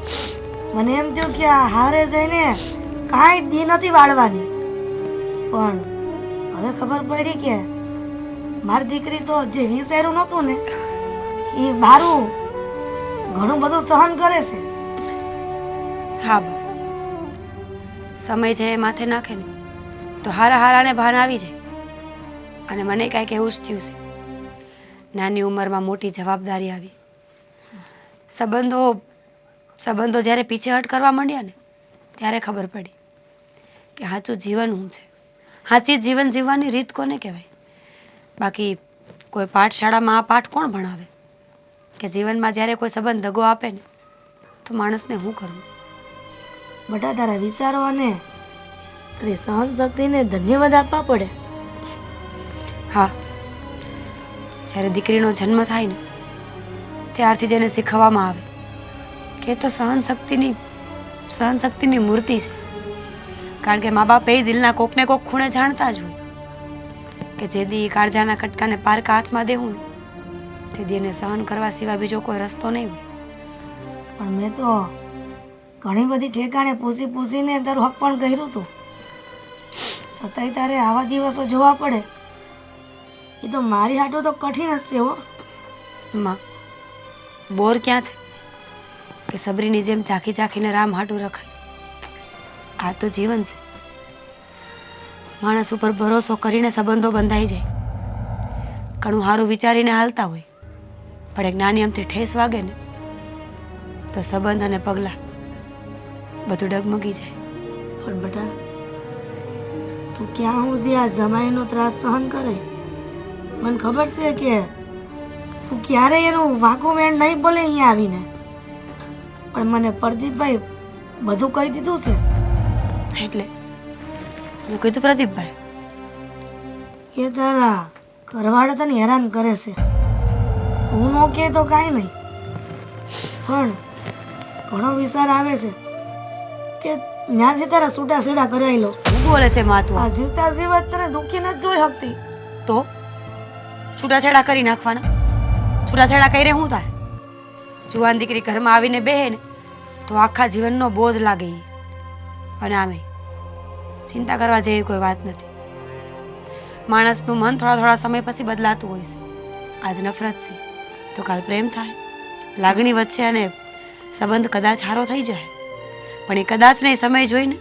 S7: મને એમ થયું કે આ હારે જઈને કાંઈ દી નથી વાળવાની. પણ હવે ખબર પડી કે મારી દીકરી તો જે વિચાર્યું નહોતું ને એ મારું ઘણું બધું સહન કરે છે.
S4: હા બા સમય છે એ માથે નાખે ને તો હારા હારાને ભાન આવી જાય અને મને કાંઈક એવું જ થયું છે. નાની ઉંમરમાં મોટી જવાબદારી આવી. સંબંધો જ્યારે પીછેહટ કરવા માંડ્યા ને ત્યારે ખબર પડી કે સાચું જીવન શું છે, સાચી જીવન જીવવાની રીત કોને કહેવાય. બાકી કોઈ પાઠશાળામાં આ પાઠ કોણ ભણાવે કે જીવનમાં જ્યારે કોઈ સંબંધ દગો આપે ને તો માણસને શું કરવું?
S7: બટા તારા વિચારો અને તારી સહન શક્તિને ધન્યવાદ આપવા પડે.
S4: હા જ્યારે દીકરીનો જન્મ થાય ને ત્યારથી જ એને શીખવવામાં આવે કે એ તો સહનશક્તિની મૂર્તિ છે. કારણ કે મા બાપ એ દિલના કોકને કોક ખૂણે જાણતા જ હોય કે જે દી કાળજાના કટકાને પારકા હાથમાં દેવું ને તે દી એને સહન કરવા સિવાય બીજો કોઈ રસ્તો નહીં હોય.
S7: પણ મેં તો ઘણી બધી ઠેકાણે પૂછીને તારું હક પણ કર્યું હતું, છતાંય તારે આવા દિવસો જોવા પડે એ તો મારી હાટો તો કઠિન જ છે હો.
S4: માં બોર ક્યાં છે કે સબરીની જેમ ચાખી ચાખીને રામ હાટું રખાય? આ તો જીવન છે. માણસ ઉપર ભરોસો કરીને સંબંધો બંધાઈ જાય, ઘણું સારું વિચારીને હાલતા હોય, પણ એક નાની અમથી ઠેસ વાગે ને તો સંબંધ અને પગલાં બધું ડગમગી જાય.
S7: પણ બેટા તું ક્યાં સુધી આ જમાઈનો ત્રાસ સહન કરે? મને ખબર છે કે તું ક્યારેય એનું વાંકું વેણ નહીં બોલે અહીંયા આવીને, પણ મને પ્રદીપભાઈ બધું કહી દીધું છે.
S4: એટલે હું કીધું પ્રદીપભાઈ?
S7: એ તારા ઘરવાળા તને હેરાન કરે છે. હું નો કે તો કાંઈ નહીં, પણ ઘણો વિચાર આવે છે કે ત્યાંથી તારા છૂટા છેડા કરાવી લો.
S4: હું બોલે છે માતું?
S7: આ જીવતા જીવત તને દુઃખી નથી જોઈ શકતી.
S4: તો છૂટાછેડા કરી નાખવાના. છૂટાછેડા કરીને શું થાય? જુવાન દીકરી ઘરમાં આવીને બેહે ને તો આખા જીવનનો બોજ લાગે ઈ. અને આમે ચિંતા કરવા જેવી કોઈ વાત નથી. માણસનું મન થોડા થોડા સમય પછી બદલાતું હોય છે. આજ નફરત છે તો કાલ પ્રેમ થાય, લાગણી વધશે અને સંબંધ કદાચ સારો થઈ જાય, પણ એ કદાચ નહીં, સમય જોઈને.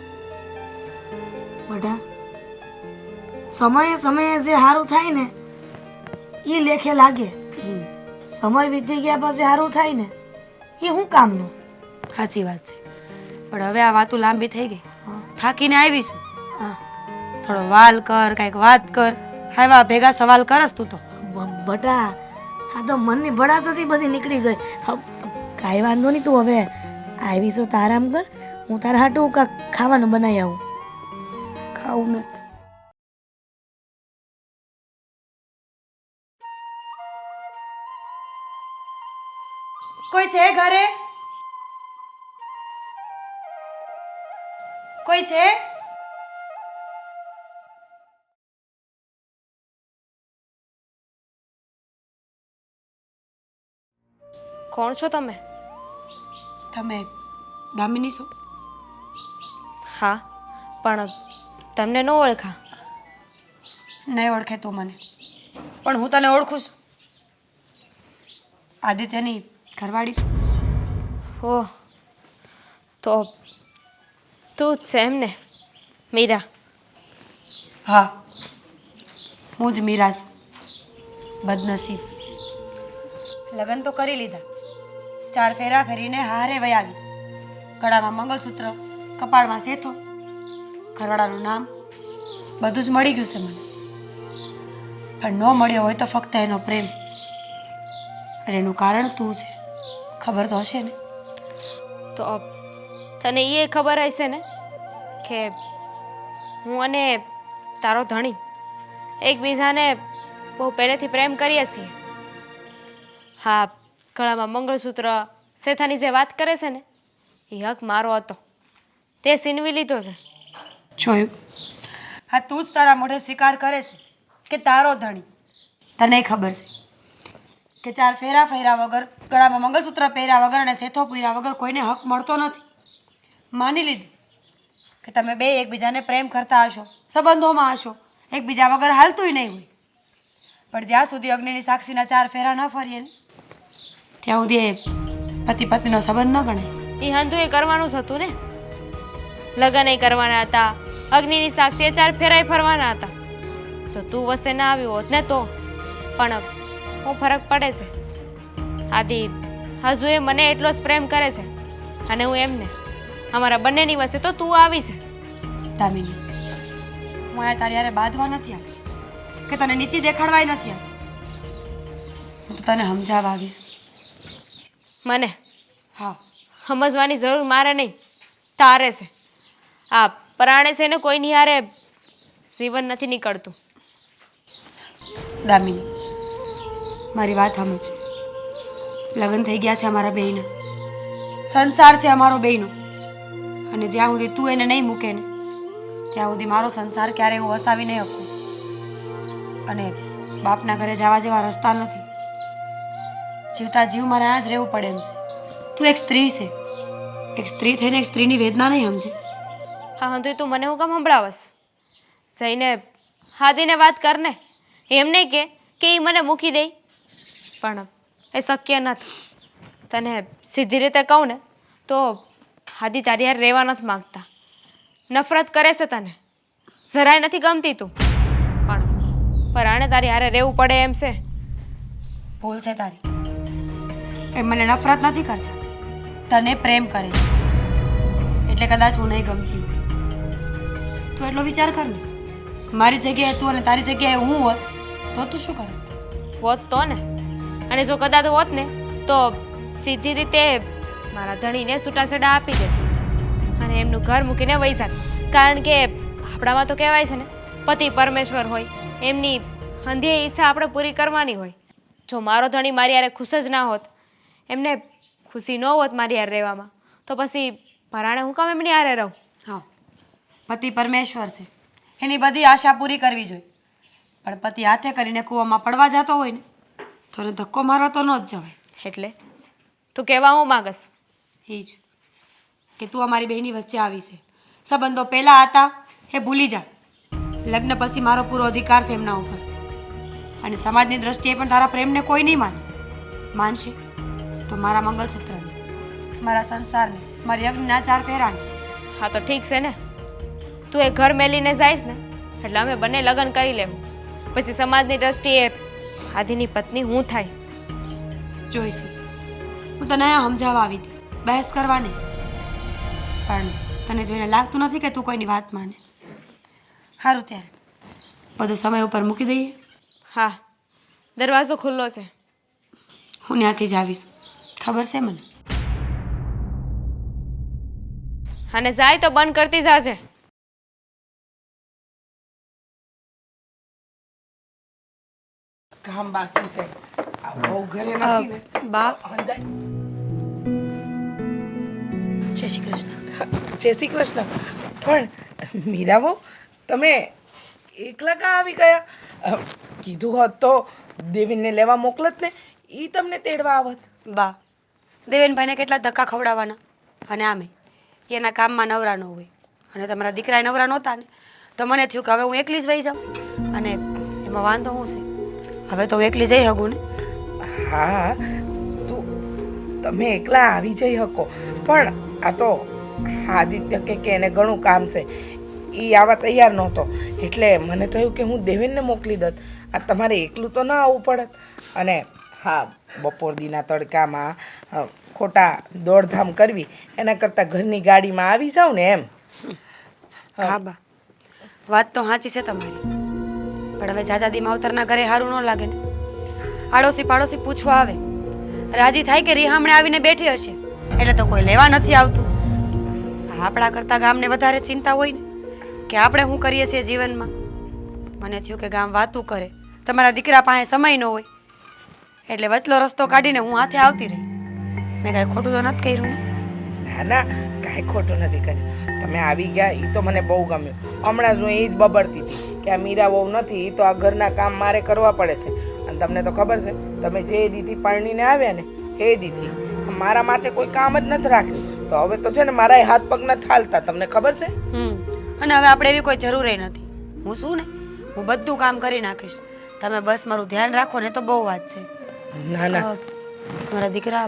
S7: બેટા સમયે સમયે જે સારું થાય ને એ લેખે લાગે. સમય વીતી ગયા પછી સારું થાય ને એ શું કામનું?
S4: સાચી વાત છે, પણ હવે આ વાતો લાંબી થઈ ગઈ, થાકીને આવીશું.
S7: હા
S4: થોડો વાલ કર, કાંઈક વાત કર. હાવા ભેગા સવાલ કરસ તું તો.
S7: બટા આ તો મનની ભડાસથી બધી નીકળી ગઈ. કાંઈ વાંધો નહીં, તું હવે આવીશું તો આરામ કર. હું તારા હાટું કાંઈક ખાવાનું બનાવી આવું.
S4: ખાવું નથી. કોઈ છે ઘરે? કોઈ છે?
S6: કોણ છો તમે?
S4: તમે દામિની છો?
S6: હા, પણ તમને ન ઓળખા.
S4: નહીં ઓળખે તો મને, પણ હું તને ઓળખું છું. આદિત્યની ઘરવાળી છું.
S6: ઓહ, તો તું જ છે એમ ને, મીરા?
S4: હા, હું જ મીરા છું. બદનસીબ, લગ્ન તો કરી લીધા, 4 ફેરા ફેરીને હારે વઈ આવી. ગળામાં મંગળસૂત્ર, કપાળમાં સેથો, ઘરવાળાનું નામ, બધું જ મળી ગયું છે મને. પણ ન મળ્યો હોય તો ફક્ત એનો પ્રેમ. અને એનું કારણ તું છે, ખબર તો હશે ને?
S6: તો તને એ ખબર હશે ને કે હું અને તારો ધણી એકબીજાને બહુ પહેલેથી પ્રેમ કરીએ છીએ. હા, ગળામાં મંગળસૂત્ર, શેથાની જે વાત કરે છે ને, એ હક મારો હતો. તે છીનવી લીધો છે.
S4: જોયું? હા, તું જ તારા મોઢે સ્વીકાર કરે છે કે તારો ધણી. તને ખબર છે કે 4 ફેરા ફેર્યા વગર, ગળામાં મંગળસૂત્ર પહેર્યા વગર અને સેથો પૂર્યા વગર કોઈને હક મળતો નથી. માની લીધું કે તમે બે એકબીજાને પ્રેમ કરતા હશો, સંબંધોમાં હશો, એકબીજા વગર હાલતુંય નહીં હોય. પણ જ્યાં સુધી અગ્નિની સાક્ષીના 4 ફેરા ન ફરીએ ને, ત્યાં સુધી એ પતિ પત્નીનો સંબંધ ન ગણાય.
S6: એ હંધું એ કરવાનું જ હતું ને. લગ્ન એ કરવાના હતા, અગ્નિની સાક્ષીએ 4 ફેરાય ફરવાના હતા. જો તું વસે ના આવ્યું હોત ને તો. પણ હું ફરક પડે છે. આદિ હજુ એ મને એટલો જ પ્રેમ કરે છે અને હું એમને. અમારા બંનેની વસે તો તું આવી છે.
S4: દામિની, હું આ તારી હારે બાંધવા નથી આવી કે તને નીચી દેખાડવાય નથી આવી. હું તો તને સમજાવવા આવી છું.
S6: મને
S4: હા,
S6: સમજવાની જરૂર મારે નહીં, તારે છે. આ પરાણે છે ને કોઈની હારે જીવન નથી નીકળતું.
S4: દામિની, મારી વાત સમજ. લગ્ન થઈ ગયા છે અમારા બેયના, સંસાર છે અમારો બેયનો. અને જ્યાં સુધી તું એને નહીં મૂકે ને, ત્યાં સુધી મારો સંસાર ક્યારેય હું વસાવી નહીં શકું. અને બાપના ઘરે જવા જેવા રસ્તા નથી. જીવતા જીવ મારે આ જ રહેવું પડે એમ છે. તું એક સ્ત્રી છે, એક સ્ત્રી થઈને એક સ્ત્રીની વેદના નહીં સમજે.
S6: હા હંધુય તું મને હું કામ સંભળાવસ? જઈને હાદીને વાત કર ને. એમ નહીં કે એ મને મૂકી દે, પણ એ શક્ય નથી. તને સીધી રીતે કહું ને તો હાદી તારી હારે રહેવા નથી માગતા. નફરત કરે છે તને, જરાય નથી ગમતી તું. પણ પરાણે તારી હારે રહેવું પડે એમ છે.
S4: ભૂલ છે તારી. એ મને નફરત નથી કરતા, તને પ્રેમ કરે છે એટલે કદાચ હું નહીં ગમતી હોય. તું એટલો વિચાર કર ને, મારી જગ્યાએ તું અને તારી જગ્યાએ હું હોત તો તું શું કરત?
S6: હોત તો ને. અને જો કદાચ હોત ને તો સીધી રીતે મારા ધણીને છૂટાછેડા આપી દે અને એમનું ઘર મૂકીને વહી જાત. કારણ કે આપણામાં તો કહેવાય છે ને, પતિ પરમેશ્વર હોય, એમની હંધે ઈચ્છા આપણે પૂરી કરવાની હોય. જો મારો ધણી મારી હારે ખુશ જ ના હોત, એમને ખુશી ન હોત મારી હારે રહેવામાં, તો પછી પરાણે હું કામ એમની હારે રહું?
S4: હા, પતિ પરમેશ્વર છે, એની બધી આશા પૂરી કરવી જોઈએ. પણ પતિ હાથે કરીને કૂવામાં પડવા જતો હોય ને, તો એને ધક્કો મારવા તો ન જ જવાય.
S6: એટલે તું કહેવા હું માગસ?
S4: એ જ કે તું અમારી બહેની વચ્ચે આવી છે. સંબંધો પહેલાં હતા એ ભૂલી જા. લગ્ન પછી મારો પૂરો અધિકાર છે એમના ઉપર. અને સમાજની દ્રષ્ટિએ પણ તારા પ્રેમને કોઈ નહીં માને. માનશે તો મારા મંગળસૂત્રને, મારા સંસારને, મારી અગ્નિના 4 ફેરાને.
S6: હા તો ઠીક છે ને. તું એ ઘર મેલીને જઈશ ને એટલે અમે બંને લગ્ન કરી લેવું. પછી સમાજની દ્રષ્ટિએ આદિની પત્ની હું થાય.
S4: જોઈશે, હું તને અહીંયા સમજાવવા આવી હતી, બહેસ કરવા નહીં. પણ તને જોઈને લાગતું નથી કે તું કોઈની વાત માને. સારું, ત્યારે બધું સમય ઉપર મૂકી દઈએ.
S6: હા, દરવાજો ખુલ્લો છે.
S4: હું ત્યાંથી જ આવીશ, ખબર છે મને.
S6: અને જાય તો બંધ કરતી જાજે.
S3: કામ બાકી છે. આ બહુ ઘરે નથી ને.
S4: બા,
S3: અંજાય.
S4: જય શ્રી કૃષ્ણ.
S3: જય શ્રી કૃષ્ણ. પણ મીરાબો, તમે એકલા કાં આવી ગયા? કીધું હોત તો દેવીને લેવા મોકલત ને, એ તમને તેડવા આવત.
S4: બા, દેવેનભાઈને કેટલા ધક્કા ખવડાવવાના, અને આમે એના કામમાં નવરા ન હોય, અને તમારા દીકરા નવરા નહોતા ને, તો મને થયું કે હવે હું એકલી જ વહી જાઉં, અને એમાં વાંધો શું છે? હવે તો હું એકલી જઈ શકું ને.
S3: હા, તમે એકલા આવી જઈ શકો, પણ આ તો આદિત્ય કે એને ઘણું કામ છે, એ આવા તૈયાર નહોતો, એટલે મને થયું કે હું દેવેનને મોકલી દત. આ તમારે એકલું તો ના આવવું પડત. અને હા, બપોર દીના તડકામાં ખોટા દોડધામ કરવી એના કરતાં ઘરની ગાડીમાં આવી જાવ ને એમ.
S4: હા બા, વાત તો સાચી છે તમારી, પણ હવે જાજાદી માવતરના ઘરે સારું ન લાગે ને. આડોશી પાડોશી પૂછવા આવે, રાજી થાય કે રીહામણે આવીને બેઠી હશે એટલે તો કોઈ લેવા નથી આવતું. આપણા કરતાં ગામને વધારે ચિંતા હોય ને કે આપણે શું કરીએ છીએ જીવનમાં. મને થયું કે ગામ વાતું કરે, તમારા દીકરા પાસે સમય ન હોય, એટલે વચલો રસ્તો કાઢીને હું હાથે આવતી રહી. મેં કાંઈ ખોટું તો નથી કર્યું ને?
S3: ના ના, કાંઈ ખોટું નથી કર્યું. તમે આવી ગયા એ તો મને બહુ ગમ્યું. હમણાં જ હું એ જ બબડતી હતી કે આ મીરા બહુ નથી, એ તો આ ઘરના કામ મારે કરવા પડે છે. અને તમને તો ખબર છે, તમે જે દીધી પરણીને આવ્યા ને એ દીધી મારા માથે કોઈ કામ જ નથી રાખ્યું. તો હવે તો છે ને મારા હાથ પગ નથી હાલતા, તમને ખબર છે.
S4: અને હવે આપણે એવી કોઈ જરૂર નથી. હું શું ને, હું બધું કામ કરી નાખીશ, તમે બસ મારું ધ્યાન રાખો ને તો બહુ વાત છે.
S3: ના ના,
S4: મારા દીકરા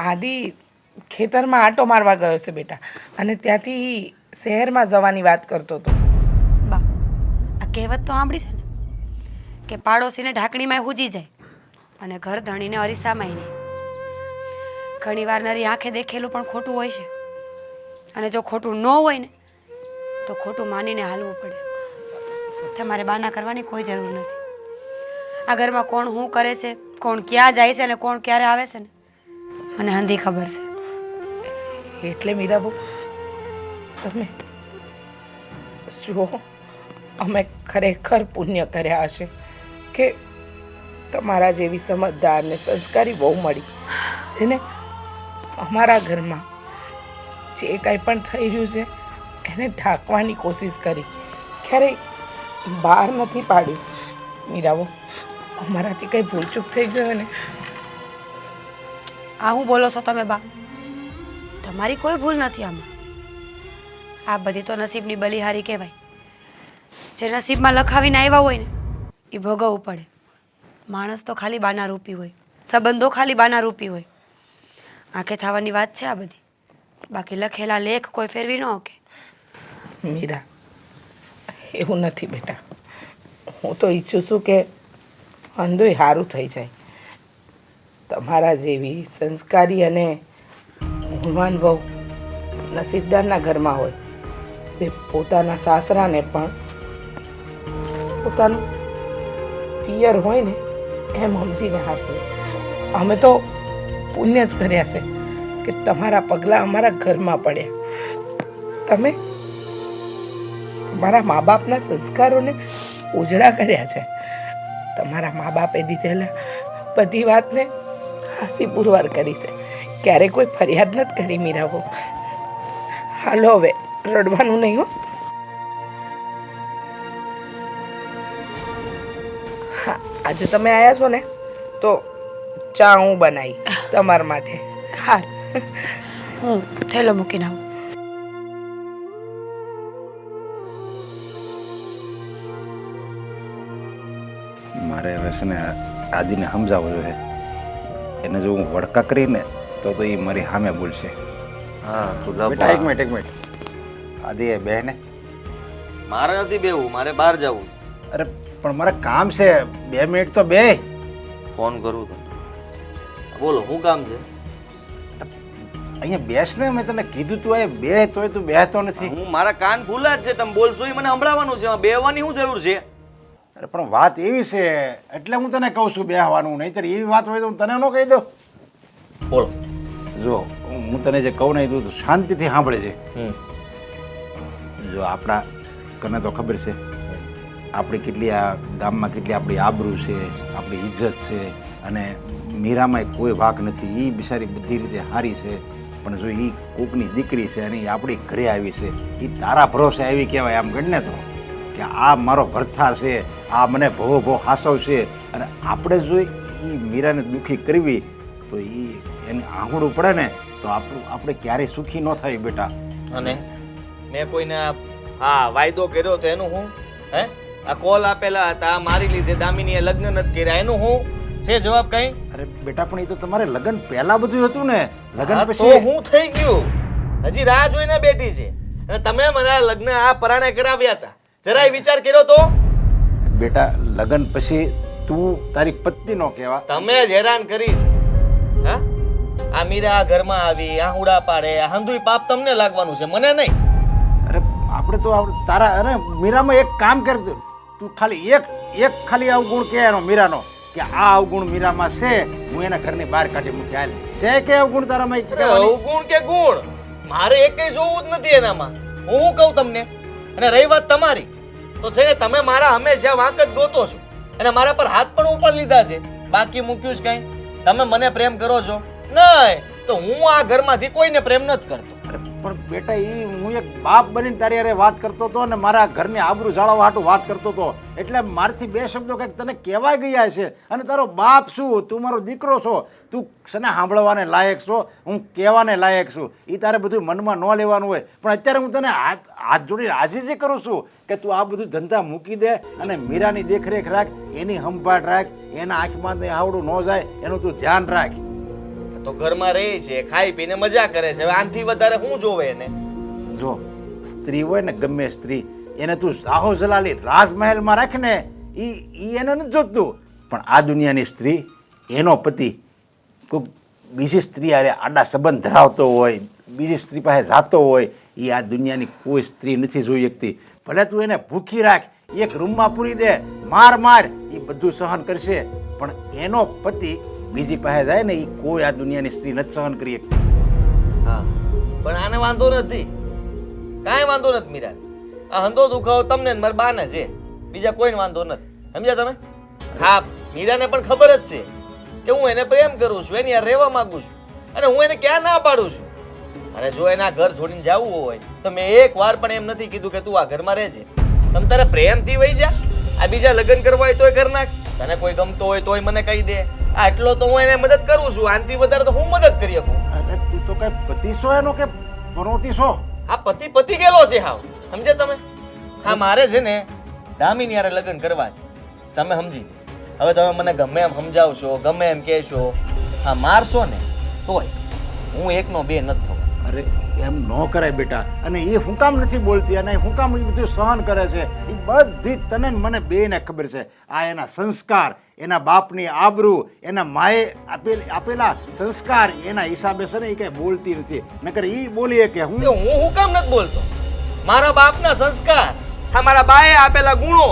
S3: આદિ ખેતરમાં આંટો મારવા ગયો છે બેટા, અને ત્યાંથી શહેરમાં જવાની વાત કરતો હતો.
S4: બા, આ કહેવત તો સાંભળી છે ને કે પાડોશીને ઢાંકણીમાં હુજી જાય અને ઘર ધણીને અરીસામાં નહીં. ઘણી વાર નરી આંખે દેખેલું પણ ખોટું હોય છે, અને જો ખોટું ન હોય ને તો ખોટું માનીને હાલવું પડે. તમારે બાના કરવાની કોઈ જરૂર નથી. આ ઘરમાં કોણ શું કરે છે, કોણ ક્યાં જાય છે અને કોણ ક્યારે આવે છે ને મને હંધી ખબર છે.
S3: એટલે મીરાબુ, તમે જુઓ, અમે ખરેખર પુણ્ય કર્યા હશે કે તમારા જેવી સમજદાર ને સંસ્કારી બહુ મળી, જેને અમારા ઘરમાં જે કાંઈ પણ થઈ રહ્યું છે એને ઢાંકવાની કોશિશ કરી, ક્યારેય બહાર નથી પાડ્યું. મીરાબુ, અમારાથી કંઈ ભૂલચૂક થઈ ગયો ને?
S4: આ હું બોલો છો તમે બા? તમારી કોઈ ભૂલ નથી આમાં. આ બધી તો નસીબની બલિહારી કહેવાય. જે નસીબમાં લખાવીને આવ્યા હોય ને એ ભોગવવું પડે. માણસ તો ખાલી બાના રૂપી હોય, સંબંધો ખાલી બાના રૂપી હોય. આંખે થવાની વાત છે આ બધી, બાકી લખેલા લેખ કોઈ ફેરવી ન શકે.
S3: મીરા, એવું નથી બેટા. હું તો ઈચ્છું છું કે અંધોય સારું થઈ જાય. તમારા જેવી સંસ્કારી અને ગુણવાન વહુ નસીબદારના ઘરમાં હોય, જે પોતાના સાસરાને પણ પોતાનું પિયર હોય ને એમ સમજીને હાંસવે. અમે તો પુણ્ય જ કર્યા છે કે તમારા પગલાં અમારા ઘરમાં પડ્યા. તમે તમારા મા બાપના સંસ્કારોને ઉજળા કર્યા છે. તમારા મા બાપે દીધેલા બધી વાતને હાસી પુરવાર કરી છે, ક્યારે કોઈ ફરિયાદ નથી કરી. મીરાબો, હાલો હવે, રડવાનું નહીં હો. હા, આજે તમે આવ્યા છો ને તો ચા હું બનાવી તમારા માટે.
S4: હા, હું થેલો મૂકીને આવું.
S2: મારે હવે છે ને આદિને સમજાવવો જોઈએ. એને જો હું વડકા કરીને તો એ મારી સામે બોલશે.
S1: હા, તું
S2: બેટા એક
S1: ગભરા.
S2: મિનિટ, એક મિનિટ. આદિ એ બેને,
S1: મારે નથી બેવું, મારે બહાર જવું.
S2: અરે પણ મારે કામ છે, 2 મિનિટ તો બે.
S1: ફોન કરું તો બોલો, શું કામ છે?
S2: અહીંયા બેસ ને, મેં તને કીધું તું અહીંયા બે, તોય તું બેસતો નથી.
S1: હું મારા કાન ખુલ્લા જ છે, તમે બોલશો એ મને સંભળાવવાનું છે. એમાં બેહવાની શું જરૂર છે?
S2: અરે પણ વાત એવી છે એટલે હું તને કહું છું બેસવાનું, નહીંતર એવી વાત હોય તો હું તને ન કહી દઉં.
S1: બોલો.
S2: જો હું તને જે કહું ને તું શાંતિથી સાંભળે છે.
S1: હમ.
S2: જો આપણા કને તો ખબર છે આપણી કેટલી આ ગામમાં કેટલી આપણી આબરૂ છે, આપણી ઇજ્જત છે, અને મીરામાં કોઈ વાંક નથી. એ બિચારી બધી રીતે સારી છે, પણ જો એ કોકની દીકરી છે અને એ આપણી ઘરે આવી છે, એ તારા ભરોસે આવી કહેવાય. આમ ગણને તો કે આ મારો ભરથા છે, આ મને ભવો ભો હાસવ છે, અને આપણે જો એ મીરાને દુઃખી કરવી તો એને આંગળું પડે ને તો આપણે ક્યારેય સુખી ન થાય બેટા.
S1: અને મેં કોઈને વાયદો કર્યો તો એનું હું હે આ કોલ આપેલા હતા મારી લીધે દામિનીએ લગ્ન નથી કર્યા એનું હું છે જવાબ કઈ?
S2: અરે બેટા પણ એ તો તમારે લગ્ન પહેલા બધું હતું ને, લગ્ન
S1: તો
S2: પછી
S1: હું થઈ ગયું હજી રાહ જોઈને બેઠી છે અને તમે મને લગ્ન આ પરાણે કરાવ્યા હતા જરાય વિચાર કર્યો તો?
S2: બેટા લગ્ન પછી તું તારી પત્ની નો કહેવા.
S1: તમે જ હેરાન કરી છે હા આ મીરા આ ઘરમાં આવી આહુડા પાડે આ હંધુય પાપ તમને લાગવાનું છે મને નહીં.
S2: અરે આપણે તો તારા અરે મીરામાં એક કામ કર, તું ખાલી એક ખાલી અવગુણ કે એનો મીરાનો કે આ અવગુણ મીરામાં છે, હું એના ઘરની બહાર કાઢી મૂકી હાલ છે કે અવગુણ તારામાં
S1: અવગુણ કે ગુણ મારે એકેય જોવું જ નથી એનામાં. હું કહું તમને અને રહી વાત તમારી તો છે ને તમે મારા હંમેશા વાંક જ ગોતો છો અને મારા પર હાથ પણ ઉપર લીધા છે. બાકી મૂક્યું છે કઈ? તમે મને પ્રેમ કરો છો? નહીં તો હું આ ઘરમાંથી કોઈને પ્રેમ નથી કરતો.
S2: અરે પણ બેટા એ હું એક બાપ બનીને તારી હારે વાત કરતો હતો ને મારા ઘરની આબરૂ જાળવવા હાટું વાત કરતો હતો, એટલે મારથી બે શબ્દો કંઈક તને કહેવાય ગયા છે. અને તારો બાપ શું, તું મારો દીકરો છો, તું સને સાંભળવાને લાયક છો, હું કહેવાને લાયક છું. એ તારે બધું મનમાં ન લેવાનું હોય. પણ અત્યારે હું તને હાથ જોડી રાજી કરું છું કે તું આ બધું ધંધા મૂકી દે અને મીરાની દેખરેખ રાખ, એની સંભાળ રાખ, એના આંખમાં આવડું ન જાય એનું તું ધ્યાન રાખ.
S1: તો ઘરમાં રહે છે ખાઈ પીને મજા કરે છે, હવે આનથી વધારે હું જોવે એને?
S2: જો સ્ત્રી હોય ને ગમે સ્ત્રી એને તું સાહો જલાલી રાજમહેલમાં રાખ ને એ એને નથી જોતું. પણ આ દુનિયાની સ્ત્રી એનો પતિ કોઈ બીજી સ્ત્રી હારે આડા સંબંધ ધરાવતો હોય, બીજી સ્ત્રી પાસે જાતો હોય, એ આ દુનિયાની કોઈ સ્ત્રી નથી જોઈ શકતી. ભલે તું એને ભૂખી રાખ, એક રૂમમાં પૂરી દે, માર એ બધું સહન કરશે, પણ એનો પતિ બીજી પાસે જાય ને એ કોઈ આ દુનિયાની સ્ત્રી નથી સહન કરી શકતી.
S1: હા પણ આને વાંધો નથી, કાંઈ વાંધો નથી મીરા. આ હંધો દુખાવો તમને ને મારા બાને છે, બીજા કોઈને વાંધો નથી. સમજ્યા તમે? હા મીરાને પણ ખબર જ છે કે હું એને પ્રેમ કરું છું, એની યાર રહેવા માંગુ છું અને હું એને ક્યાં ના પાડું છું. અરે જો એના ઘર છોડીને જવું હોય તો મેં એક વાર પણ એમ નથી કીધું કે તું આ ઘરમાં રહેજે. તમ તારે પ્રેમથી વહી જા. આ બીજા લગ્ન કરવા હોય તોય કર નાખ, તને કોઈ ગમતો હોય તોય મને કહી દે. આ એટલો તો હું એને મદદ કરું છું, આનથી વધારે તો હું મદદ કરી શકું.
S2: અરે તું તો કઈ પતિ છો એનો કે પનોતી છો?
S1: આ પતિ ગયેલો છે હાવ. સમજે તમે? હા મારે છે ને દામિની યારે લગ્ન કરવા છે, તમે સમજી લો. હવે તમે મને ગમે એમ સમજાવશો, ગમે એમ કહેશો, હા મારશો ને તોય હું એકનો બે નથી થવા.
S2: અરે એમ ન કરાય બેટા. અને એ હું કામ નથી બોલતી અને હું કામ એ બધું સહન કરે છે, એ બધી તને ને મને બેને ખબર છે. આ એના સંસ્કાર, એના બાપની આબરૂ, એના માએ આપેલા સંસ્કાર, એના હિસાબે છે ને એ કઈ બોલતી નથી. નકર એ બોલીએ કે
S1: હું કામ નથી બોલતો? મારા બાપના સંસ્કાર, હા મારા બાએ આપેલા ગુણો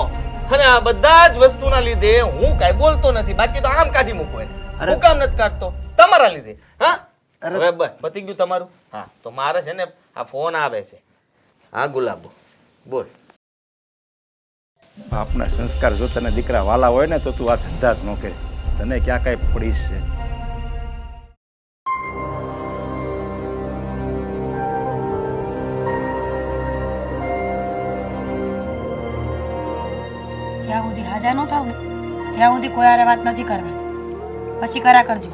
S1: અને આ બધા જ વસ્તુના લીધે હું કાંઈ બોલતો નથી. બાકી તો આમ કાઢી મૂકો એને. હું કામ નથી કાઢતો તમારા લીધે. હા હવે બસ પતી ગયું તમારું. હા તો મારે છે ને આ ફોન આવે છે. હા ગુલાબો બોલ.
S2: બાપના સંસ્કાર જો તને દીકરા વાલા હોય ને તો તું આ ધંધા જ ન કરે. તને ક્યાં કઈ પડીશ છે?
S4: જ્યાં સુધી હાજા ન થાવ ને ત્યાં સુધી કોઈ હારે વાત નથી કરવાની, પછી કર્યા કરજો.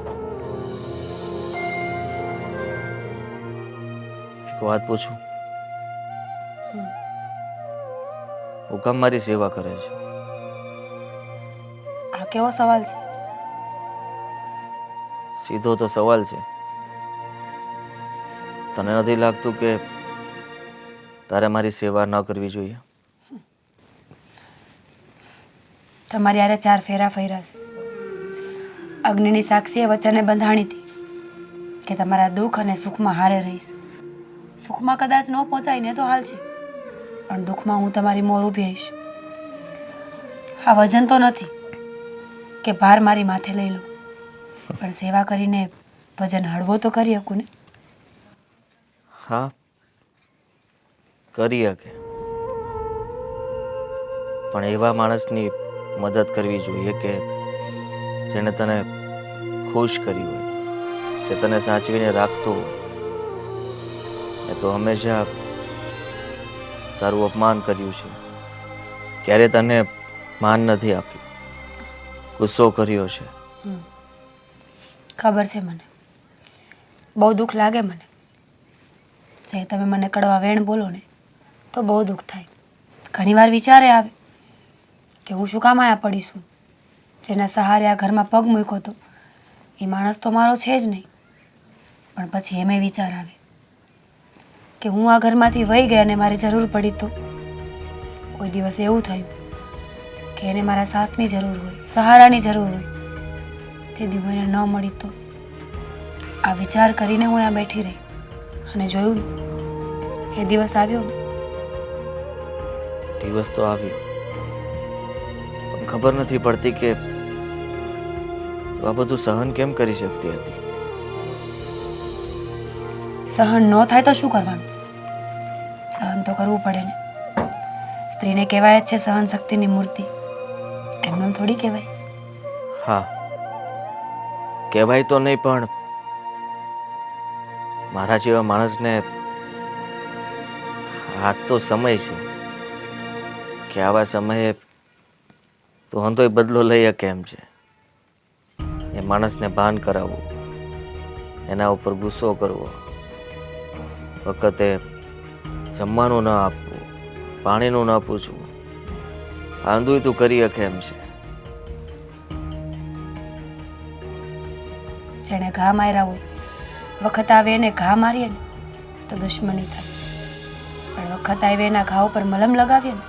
S1: એક વાત પૂછું? હું કામ મારી સેવા કરે છે?
S4: આ કેવો સવાલ છે?
S1: સીધો તો સવાલ છે. તને નથી લાગતું કે તારે મારી સેવા ન કરવી જોઈએ?
S4: તમારી હારે 4 ફેરા ફર્યા છે. અગ્નિની સાક્ષીએ વચને બંધાણી હતી કે તમારા દુઃખ અને સુખમાં હારે રહીશ. સુખમાં કદાચ ન પહોંચાય ને તો હાલશે, પણ દુઃખમાં હું તમારી મોર ઊભી રહીશ. આ વજન તો નથી કે ભાર મારી માથે લઈ લો, પણ સેવા કરીને વજન હળવો તો કરી શકું ને.
S1: હા કરી શકે, પણ એવા માણસની મદદ કરવી જોઈએ કે જેણે તને ખુશ કરી હોય, જે તને સાચવીને રાખતો હોય. એ તો હંમેશા તારું અપમાન કર્યું છે, ક્યારે તને માન નથી આપ્યું, ગુસ્સો કર્યો છે.
S4: ખબર છે મને, બહુ દુઃખ લાગે મને. જે તમે મને કડવા વેણ બોલો ને તો બહુ દુઃખ થાય. ઘણીવાર વિચારે આવે કે હું શું કામ આયા પડીશું. જેના સહારે આ ઘરમાં પગ મૂક્યો હતો એ માણસ તો મારો છે જ નહીં. પણ પછી એમે વિચાર આવે કે હું આ ઘરમાંથી વહી ગઈ અને મારી જરૂર પડી તો કોઈ દિવસ એવું થયું કે એને મારા સાથની જરૂર હોય, સહારાની જરૂર હોય, તે દિવસ એને ન મળી તો આ વિચાર કરીને હું અહીંયા બેઠી રહી અને જોયું ને એ દિવસ આવ્યો ને.
S1: દિવસ તો આવ્યો, પણ ખબર નથી પડતી કે તું આ બધું સહન કેમ કરી શકતી હતી.
S4: સહન ન થાય તો શું કરવાનું? સહન તો કરવું પડે ને. સ્ત્રીને કહેવાય જ છે સહન શક્તિની મૂર્તિ, એમનું થોડી કહેવાય.
S1: હા, કહેવાય તો નહીં, પણ મારા જેવા માણસને આ તો સમય છે કે આવા સમયે તું હંધોય બદલો લઈ શકે એમ છે. એ માણસને ભાન કરાવવું, એના ઉપર ગુસ્સો કરવો, વખતે જમવાનું ન આપવું, પાણીનું ન પૂછવું, આંધુય તું કરી શકે એમ છે.
S4: જેણે ઘા માર્યા હોય, વખત આવે એને ઘા મારીએ ને તો દુશ્મની થાય, પણ વખત આવે એના ઘા ઉપર મલમ લગાવીએ ને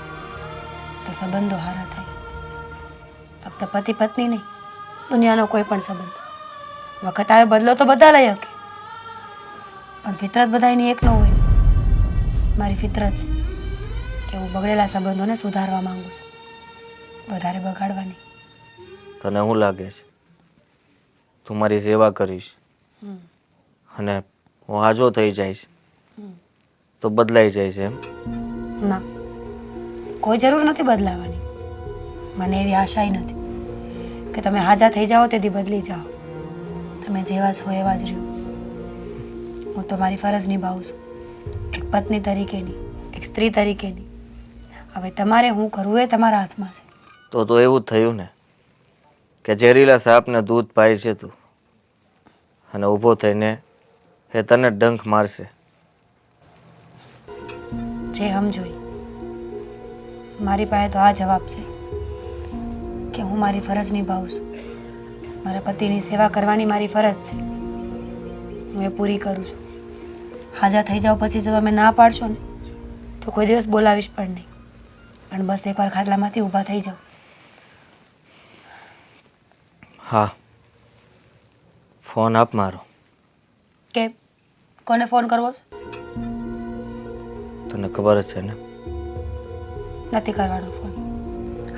S4: તો સંબંધો હારા થાય. ફક્ત પતિ પત્ની નહીં, દુનિયાનો કોઈ પણ સંબંધ. વખત આવે બદલો તો બધા લઈ શકે, પણ ફિતરત બધાની એક ન હોય. મારી ફિતરત છે કે હું બગડેલા સંબંધોને સુધારવા માંગુ છું, વધારે બગાડવાની.
S1: તને શું લાગે છે તું મારી સેવા કરીશ અને હું હાજો થઈ જઈશ તો બદલાઈ જઈશ એમ?
S4: ના, કોઈ જરૂર નથી બદલાવાની. મને એવી આશાય નથી કે તમે હાજા થઈ જાઓ તેથી બદલી જાઓ. તમે જેવા છો એવા જ રહ્યો. હું તો મારી ફરજ નિભાવું છું, એક પત્ની તરીકેની, એક સ્ત્રી તરીકેની. હવે તમારે હું કરવું એ તમારા હાથમાં છે.
S1: તો એવું જ થયું ને કે ઝેરીલા સાપને દૂધ પાય છે તું, અને ઊભો થઈને એ તને ડંખ મારશે.
S4: જે સમજો ઈ. મારી પાસે તો આ જવાબ છે કે હું મારી ફરજ નિભાવું છું. મારા પતિની સેવા કરવાની મારી ફરજ છે, હું એ પૂરી કરું છું. હાજા થઈ જાઓ પછી જો તમે ના પાડશો ને તો કોઈ દિવસ બોલાવીશ પણ નહીં. પણ બસ એકવાર ખાટલામાંથી ઊભા થઈ જાઓ.
S1: હા, ફોન આપ મારો.
S4: કેમ? કોને ફોન કરવો છે?
S1: તને ખબર જ છે ને.
S4: નથી કરવાનો ફોન.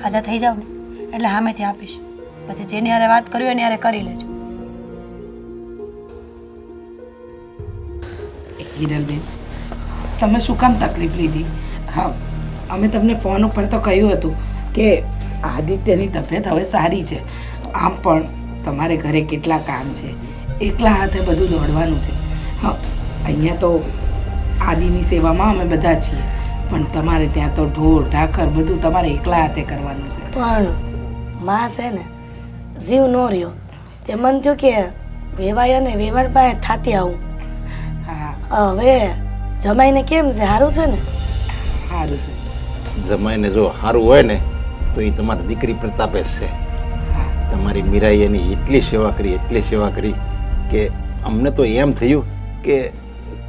S4: હાજા થઈ જાઓ ને એટલે સામેથી આપીશ. પછી જેની હારે વાત કરવી હોય એની હારે કરી લેજો.
S3: હિરલબેન, તમે શું કામ તકલીફ લીધી? હા, અમે તમને ફોન ઉપર તો કહ્યું હતું કે આદિત્યની તબિયત હવે સારી છે. આમ પણ તમારે ઘરે કેટલા કામ છે, એકલા હાથે બધું દોડવાનું છે. હા, અહીંયા તો આદિની સેવામાં અમે બધા છીએ, પણ તમારે ત્યાં તો ઢોર ઢાકર બધું તમારે એકલા હાથે કરવાનું છે.
S7: પણ માં છે ને જીવ નો રહ્યો તે મન થયું કે વેવાય અને વેવાણ પાસે થાતી આવું.
S3: હા,
S7: હવે જમાઈને કેમ છે? સારું છે ને?
S3: સારું છે.
S2: જમાઈને જો સારું હોય ને તો એ તમારી દીકરી પ્રતાપે જ છે.
S3: હા,
S2: તમારી મીરાએ એની એટલી સેવા કરી કે અમને તો એમ થયું કે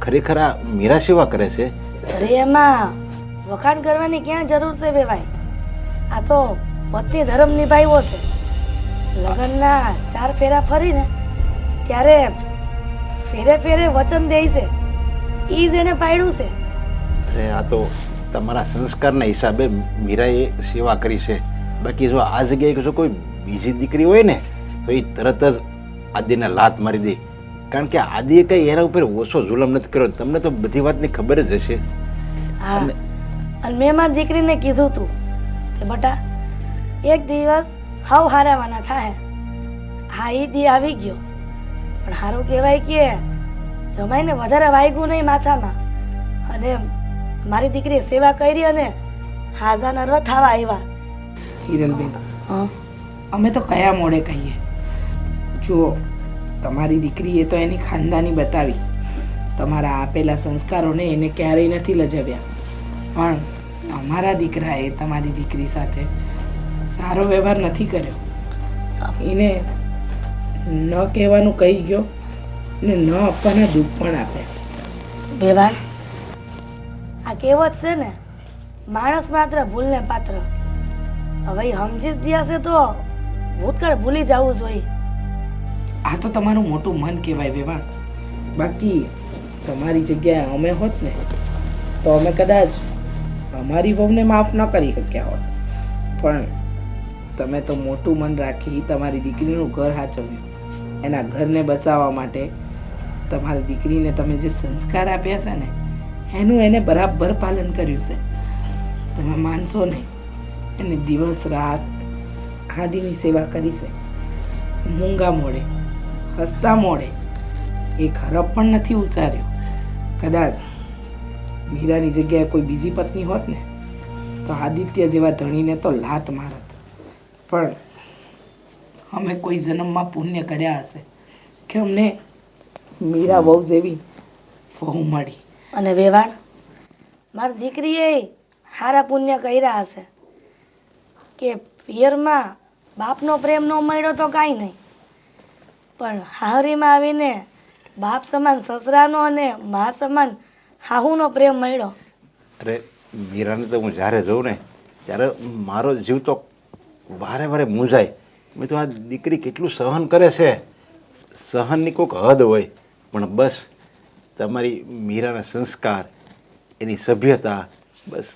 S2: ખરેખર આ મીરા સેવા કરે છે.
S7: અરે એમાં વખાણ કરવાની ક્યાં જરૂર છે વેવાય? આ તો પત્ની ધર્મ નિભાવ્યો છે. લગ્નના 4 ફેરા ફરીને ત્યારે ફેરે ફેરે વચન દે છે, એ જ એને પાડ્યું છે.
S2: અરે આ તો તમારા સંસ્કારના હિસાબે મીરાએ સેવા કરી છે. બાકી જો આ જગ્યાએ જો કોઈ બીજી દીકરી હોય ને તો એ તરત જ આદિને લાત મારી દે. કારણ કે આદિએ કંઈ એના ઉપર ઓછો જુલમ નથી કર્યો. તમને તો બધી વાતની ખબર જ હશે.
S7: હા, અને મેં મારી દીકરીને કીધું તું કે કે બટા એક દિવસ હાવ હારાવાના થાય. હા એ દી આવી ગયો, પણ સારું કહેવાય કે જમાઈને વધારે વાગ્યું નહીં માથામાં, અને મારી દીકરીએ સેવા કરી અને હાજા નરવા થવા આવ્યા.
S3: હિરલબેન,
S7: હા
S3: અમે તો કયા મોડે કહીએ? જુઓ, તમારી દીકરીએ તો એની ખાનદાની બતાવી, તમારા આપેલા સંસ્કારોને એને ક્યારેય નથી લજવ્યા, પણ અમારા દીકરાએ તમારી દીકરી સાથે સારો વ્યવહાર નથી કર્યો. એને ન કહેવાનું કહી ગયો ને ન આપવાના દુઃખ પણ આપ્યા.
S7: વેવાણ, આ કહેવત છે ને, માણસ માત્ર ભૂલને પાત્ર. હવે ઈ સમજી જ ગયા છે તો ભૂતકાળ ભૂલી જવું જોઈએ.
S3: આ તો તમારું મોટું મન કહેવાય વેવાણ. બાકી તમારી જગ્યાએ અમે હોત ને તો અમે કદાચ અમારી વહુને માફ ન કરી શક્યા હોત, પણ તમે તો મોટું મન રાખી તમારી દીકરીનું ઘર સાચવ્યું. એના ઘરને બસાવવા માટે તમારી દીકરીને તમે જે સંસ્કાર આપ્યા છે ને એનું એને બરાબર પાલન કર્યું છે. તમે માનશો નહીં, એને દિવસ રાત આદિની સેવા કરી છે. મૂંગા મોડે, હસતા મોડે એક હરફ પણ નથી ઉચ્ચાર્યો. કદાચ મીરાની જગ્યાએ કોઈ બીજી પત્ની હોત ને તો આદિત્ય જેવા ધણીને તો લાત મારત, પણ અમે કોઈ જન્મમાં પુણ્ય કર્યા હશે કે અમને મીરા બહુ જેવી વહુ મળી.
S7: અને વેવાણ, મારી દીકરીએ સારા પુણ્ય કર્યા હશે કે પિયરમાં બાપનો પ્રેમ ન મળ્યો તો કાંઈ નહીં, પણ હાહરીમાં આવીને બાપ સમાન સસરાનો અને મા સમાન હાહુનો પ્રેમ મળ્યો.
S2: અરે મીરાને તો હું જ્યારે જોઉં ને ત્યારે મારો જીવ તો વારે વારે મૂંઝાય. મેં તો આ દીકરી કેટલું સહન કરે છે. સહનની કોઈક હદ હોય, પણ બસ તમારી મીરાના સંસ્કાર, એની સભ્યતા, બસ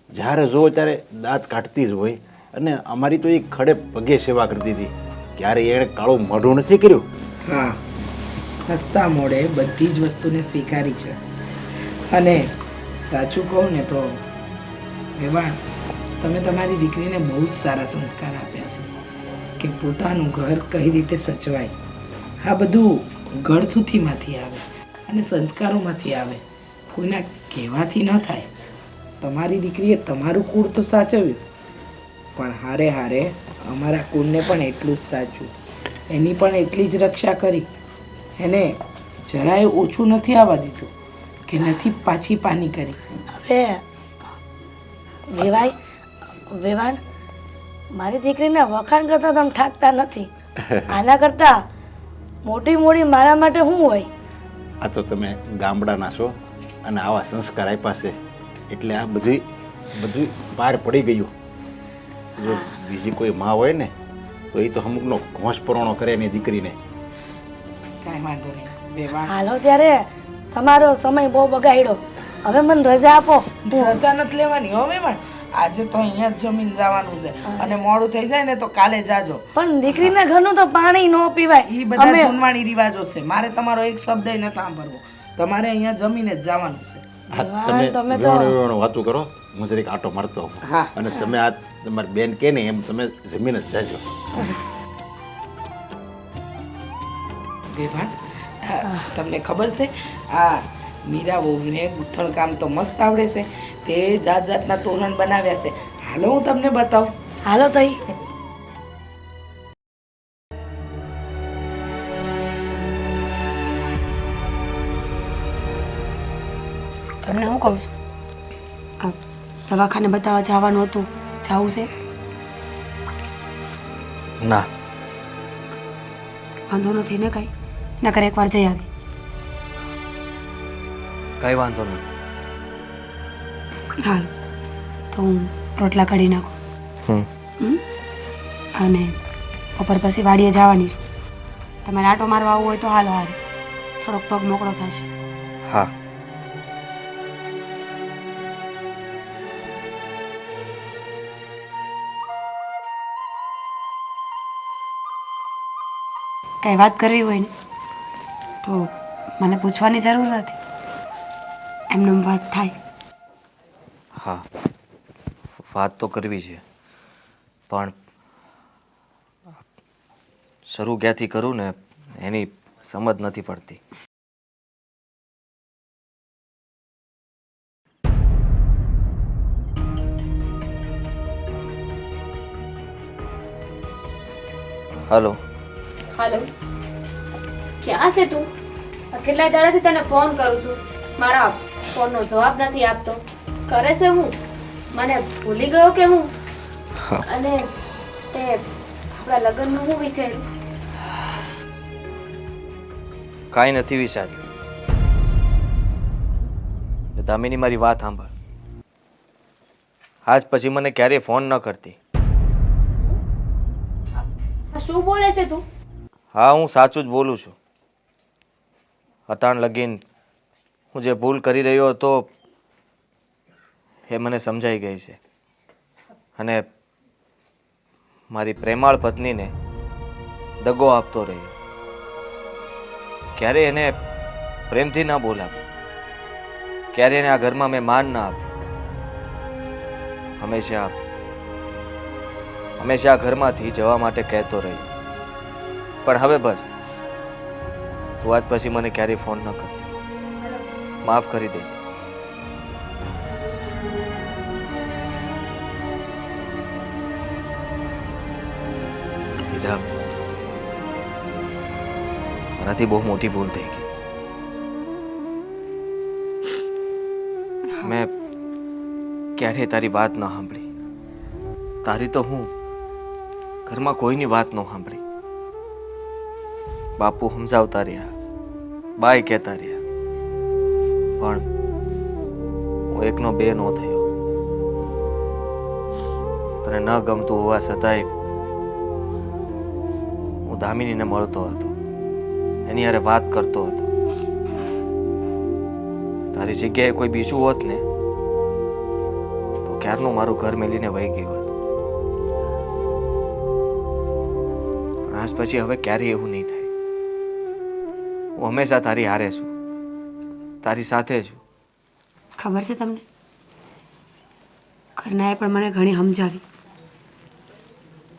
S2: જ્યારે જુઓ ત્યારે દાંત કાઢતી જ હોય. અને અમારી તો એ ખડે પગે સેવા કરતી હતી, ક્યારેય એણે કાળું મોઢું નથી કર્યું.
S3: હા, હસતા મોડે બધી જ વસ્તુને સ્વીકારી છે. અને સાચું કહું ને તો વેવાણ, તમે તમારી દીકરીને બહુ જ સારા સંસ્કાર આપ્યા છે કે પોતાનું ઘર કઈ રીતે સચવાય. આ બધું ગળથુથીમાંથી આવે અને સંસ્કારોમાંથી આવે, કોઈના કહેવાથી ન થાય. તમારી દીકરીએ તમારું કુળ તો સાચવ્યું, પણ હારે હારે અમારા કુળને પણ એટલું જ સાચવ્યું. એની પણ એટલી જ રક્ષા કરી. એને જરાય ઓછું નથી આવવા દીધું કે નથી પાછી પાની કરી.
S7: હવે વેવાય વેવાણ, મારી દીકરીના વખાણ કરતા તમે ઠાકતા નથી. આના કરતા મોટી મોટી મારા માટે શું હોય?
S2: આ તો તમે ગામડાના છો અને આવા સંસ્કાર આપ્યા છે એટલે આ બધું બહાર પડી ગયું. જો બીજી કોઈ માં હોય ને તો એ તો અમુકનો ઘોંસ પરોણો કરે એની દીકરીને.
S3: કાંઈ વાંધો નહીં વેવાણ.
S7: હાલો ત્યારે, તમારો સમય બહુ બગાડ્યો. હવે મને રજા આપો.
S3: રજા નથી લેવાની હો વેવાણ. આજે તો અહીંયા જ જમીન જવાનું છે અને મોડું થઈ જાય ને તો કાલે જાજો.
S7: પણ દીકરીના ઘરનું તો પાણી ન પીવાય.
S3: એ બધા જૂનવાણી રિવાજો છે. મારે તમારો એક શબ્દ ન સાંભળવો. તમારે અહીંયા જમીને જ જવાનું છે.
S2: તમે વાતું કરો, હું જરીક આટો મારતો હોઉં.
S3: હા.
S2: અને તમે આ તમારી બેન કે ને એમ તમે જમીન જ જાજો.
S3: વેવાણ, તમને ખબર છે આ મીરા વહુને ગૂંથણ કામ તો મસ્ત આવડે છે. તે જાત જાતના તોરણ બનાવ્યા છે. હાલો હું તમને બતાવું.
S7: હાલો તઈ.
S4: તમને હું કહું છું, આ દવાખાને બતાવવા જવાનું હતું, જવું છે?
S1: ના,
S4: વાંધો નથી ને કાંઈ? નકર એકવાર જઈ આવી.
S1: કાંઈ વાંધો નથી.
S4: હા, તો હું રોટલા કાઢી નાખું.
S1: હમ
S4: અને બપોર પછી વાડીએ જવાની છું. તમારે આટો મારવા આવવું હોય તો હાલો હારે, થોડોક પગ મોકળો થશે.
S1: હા.
S4: કાંઈ વાત કરવી હોય ને તો મને પૂછવાની જરૂર નથી, એમને વાત થાય.
S1: હા, વાત તો કરવી છે, પણ શરૂ ક્યાંથી કરું ને એની સમજ નથી પડતી. હલો.
S6: હાલો, ક્યાં છે તું? કેટલાય દાડાથી તને ફોન કરું છું, મારા ફોનનો જવાબ નથી આપતો. કરે છે હું? મને ભૂલી ગયો કે હું? અને તે આપણા લગ્નનું હું વિચાર્યું?
S1: કાંઈ નથી વિચાર્યું. દામિની, મારી વાત સાંભળ. આજ પછી મને ક્યારેય ફોન ન કરતી.
S6: શું બોલે છે તું?
S1: હા, હું સાચું જ બોલું છું. અતાણ લગીન હું જે ભૂલ કરી રહ્યો હતો એ મને સમજાઈ ગઈ છે. અને મારી પ્રેમાળ પત્નીને દગો આપતો રહ્યો. ક્યારે એને પ્રેમથી ના બોલાવ્યો, ક્યારે એને આ ઘરમાં મેં માન ના આપ્યું. હંમેશા આ ઘરમાંથી જવા માટે કહેતો રહ્યો. પણ હવે બસ, તું આજ પછી મને ક્યારેય ફોન ન કરતી. માફ કરી દેજે. હીરા, મારાથી બહુ મોટી ભૂલ થઈ ગઈ. મેં ક્યારેય તારી વાત ન સાંભળી. તારી તો હું ઘરમાં કોઈની વાત ન સાંભળી. બાપુ સમજાવતા રહ્યા, બાય કહેતા રહ્યા, પણ હું એકનો બે નો થયો. તને ન ગમતું હોવા છતાંય હું દામિનીને મળતો હતો, એની હારે વાત કરતો હતો. તારી જગ્યાએ કોઈ બીજું હોત ને તો ક્યારનું મારું ઘર મેલીને વહી ગયું હતું. પણ આજ પછી હવે ક્યારેય એવું નહીં થાય. હું હંમેશા તારી હારે છું, તારી સાથે છું.
S4: ખબર છે તમને, ઘરનાએ પણ મને ઘણી સમજાવી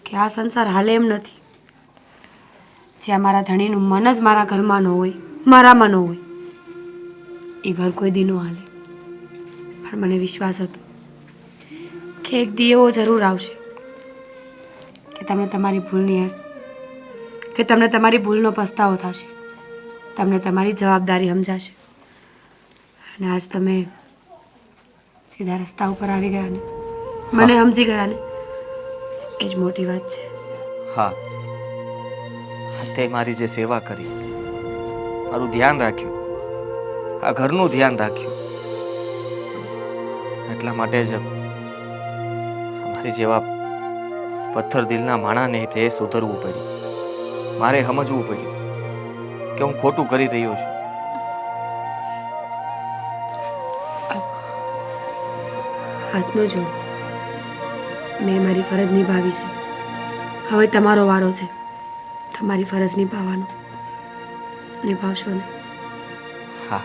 S4: કે આ સંસાર હાલે એમ નથી. જ્યાં મારા ધણીનું મન જ મારા ઘરમાં ન હોય, મારામાં ન હોય, એ ઘર કોઈ દી ન હાલે. પણ મને વિશ્વાસ હતો કે એક દી એવો જરૂર આવશે કે તમને તમારી ભૂલનો પસ્તાવો થશે, તમને તમારી જવાબદારી સમજાશે. અને આજ તમે સીધા રસ્તા ઉપર આવી ગયા ને મને સમજી ગયા ને, એ જ મોટી વાત છે.
S1: હા, તે મારી જે સેવા કરી, મારું ધ્યાન રાખ્યું, આ ઘરનું ધ્યાન રાખ્યું, એટલા માટે જ અમારી જેવા પથ્થર દિલના માણાને તે સુધરવું પડ્યું. મારે સમજવું પડ્યું કે હું ખોટું કરી રહ્યો છું.
S4: હાથનો જોડ, મેં મારી ફરજ નિભાવી છે. હવે તમારો વારો છે તમારી ફરજ નિભાવવાનો. નિભાવશો ને?
S1: હા,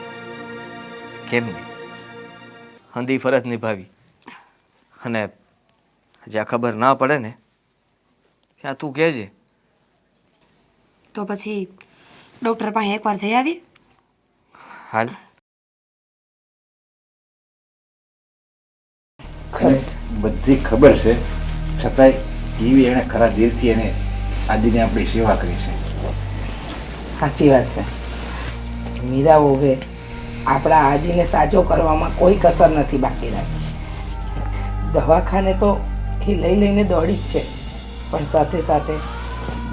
S1: કેમ નહીં. હંધી ફરજ નિભાવી. અને જ્યાં ખબર ના પડે ને ત્યાં તું કહેજે.
S4: તો પછી ડૉક્ટર પાસે એકવાર જઈ આવીએ?
S1: હાલ.
S2: બધી ખબર છે છતાંય કેવી એણે ખરા દિલથી એને આદિને આપણી સેવા કરી છે.
S3: સાચી વાત છે. મીરા વહુએ આપણા આજીને સાજો કરવામાં કોઈ કસર નથી બાકી રાખી. દવાખાને તો એ લઈને દોડી જ છે, પણ સાથે સાથે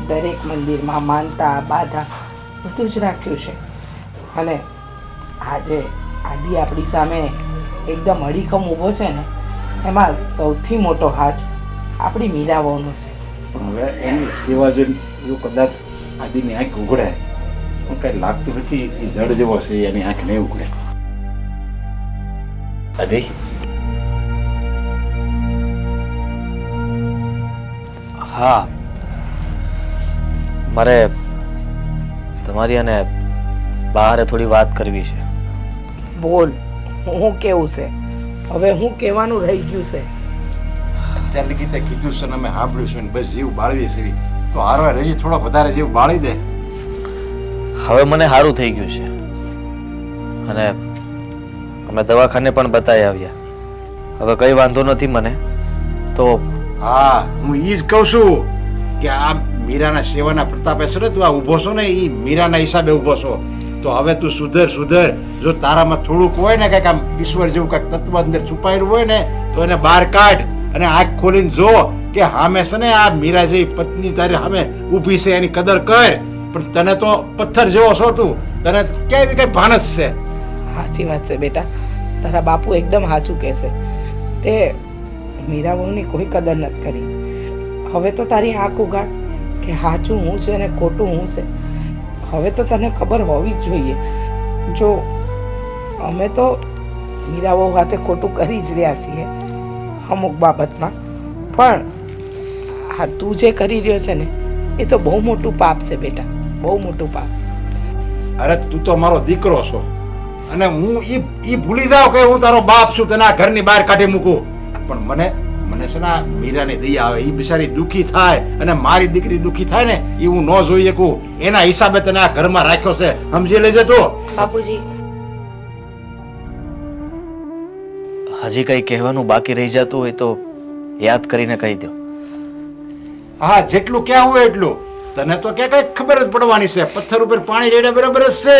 S3: દરેક મંદિરમાં માનતા બાધા બધું જ રાખ્યું છે. અને આજે આદિ આપણી સામે એકદમ અડીખમ ઊભો છે ને, એમાં સૌથી મોટો હાથ આપણી મીરા વહુનો છે.
S2: પણ હવે એની સેવા જોઈને જો કદાચ આદિની આંખ ઉઘડે, પણ કાંઈ લાગતું નથી એ જડ જેવો છે, એની આંખ નહીં ઉઘડે. આદિ,
S1: હા, મારે તમારી અને બહારે થોડી વાત કરવી છે.
S3: બોલ, હું કેવું છે? હવે હું કહેવાનું રહી ગયું છે?
S2: અત્યાર લગી તે કીધું છે ને અમે સાંભળ્યું છે ને બસ જીવ બાળવી છે તો હારો હજી થોડો વધારે જીવ બાળી દે.
S1: હવે મને સારું થઈ ગયું છે અને અમે દવાખાને પણ બતાવી આવ્યા. હવે કઈ વાંધો નથી મને. તો
S2: હા હું ઈ જ કહું છું કે આ મીરાના સેવાના પ્રતાપે છે ને તું આ ઊભો છો ને એ મીરાના હિસાબે ઊભો છો. તો હવે તું સુધર. જો તારામાં થોડુંક હોય ને કંઈક આમ ઈશ્વર જેવું કંઈક તત્વ અંદર છુપાયેલું હોય ને તો એને બહાર કાઢ અને આંખ ખોલીને જો કે સામે છે ને આ મીરા જેવી પત્ની તારી સામે ઊભી છે એની કદર કર. પણ તને તો પથ્થર જેવો છો તું, તને કેવી કઈ ભાનસ છે.
S3: સાચી વાત છે બેટા, તારા બાપુ એકદમ સાચું કહેશે. તે મીરા બહુની કોઈ કદર નથી કરી. હવે તો તારી આંખ ઉગાડ કે સાચું હું છે અને ખોટું હું છે. હવે તો તને ખબર હોવી જ જોઈએ. જો અમે તો મીરા બહુ હાથે ખોટું કરી જ રહ્યા છીએ અમુક બાબતમાં, પણ આ તું જે કરી રહ્યો છે ને એ તો બહુ મોટું પાપ છે બેટા, બહુ મોટું પાપ.
S2: અરે તું તો મારો દીકરો છો અને હું ઈ ભૂલી જાઉં કે હું તારો બાપ છું, તને આ ઘરની બહાર કાઢી મૂકું. પણ મને છે ને આ મીરાની દયા આવે. એ બિચારી દુઃખી થાય અને મારી દીકરી દુઃખી થાય ને એ હું ન જોઈ શકું. એના હિસાબે તને આ ઘરમાં રાખ્યો છે, સમજી લેજે તું.
S4: બાપુજી,
S1: હજી કંઈ કહેવાનું બાકી રહી જતું હોય તો યાદ કરીને કહી દો.
S2: હા, જેટલું ક્યાં હોય એટલું. તને તો કે કઈ ખબર જ પડવાની છે. પથ્થર ઉપર પાણી રેડે બરાબર જ છે.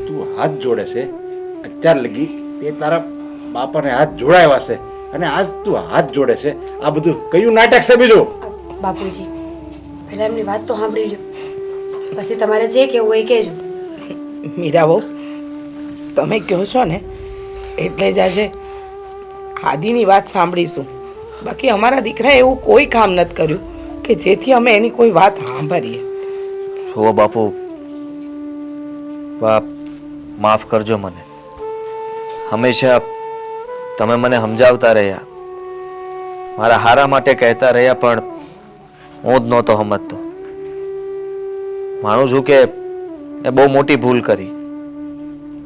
S2: તું હાથ જોડે છે અત્યાર લગી તે તારા બાપાને હાથ જોડાયા છે અને આજ તું હાથ જોડે છે. આ બધું કયું નાટક છે બીજું?
S4: બાપુજી, પહેલા એમની વાત તો સાંભળી લ્યો, પછી તમારે જે કહેવું હોય એ કહેજો.
S3: મીરા બહુ, તમે કહો છો ને એટલે જ આજે આદિની વાત સાંભળીશું. બાકી અમારા દીકરાએ એવું કોઈ કામ નથી કર્યું કે જેથી અમે એની કોઈ વાત સાંભળીએ.
S1: જુઓ બાપુ, બાપ માફ કરજો મને. હંમેશા તમે મને સમજાવતા રહ્યા, મારા હારા માટે કહેતા રહ્યા, પણ હું જ નહોતો સમજતો. માનું છું કે એ બહુ મોટી ભૂલ કરી.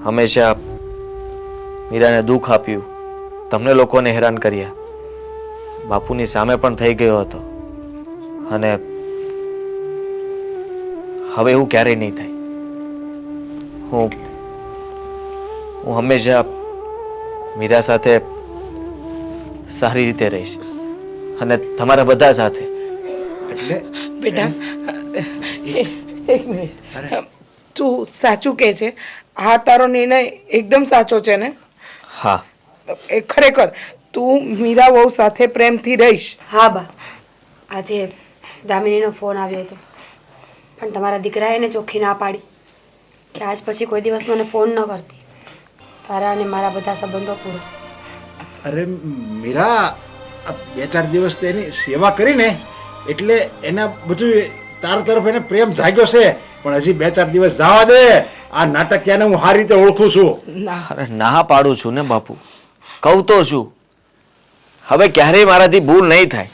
S1: હંમેશા મીરાને દુઃખ આપ્યું, તમને લોકોને હેરાન કર્યા. બાપુની સામે પણ થઈ ગયો હતો અને હવે એવું ક્યારેય નહીં થાય. હું હંમેશા મીરા સાથે સારી રીતે રહીશ અને તમારા બધા સાથે.
S2: એટલે
S3: બેટા એક મિનિટ, તું સાચું કહે છે? આ તારો નિર્ણય એકદમ સાચો છે ને?
S1: હા,
S3: એ ખરેખર તું મીરા વહુ સાથે પ્રેમથી રહીશ?
S4: હા બા, આજે દામિનીનો ફોન આવ્યો હતો પણ તમારા દીકરાએ એને ચોખ્ખી ના પાડી કે આજ પછી કોઈ દિવસ મને ફોન ન કરતી. તારા અને મારા બધા સંબંધો પૂરો.
S2: અરે મીરા, આ 2-4 દિવસ તેની સેવા કરીને એટલે એના બધું તારા તરફ એને પ્રેમ જાગ્યો છે. પણ હજી 2-4 દિવસ જવા દે. આ નાટકિયાને હું સારી રીતે ઓળખું છું.
S3: ના,
S1: અરે ના પાડું છું ને બાપુ, કહું તો છું. હવે ક્યારેય મારાથી ભૂલ નહીં થાય.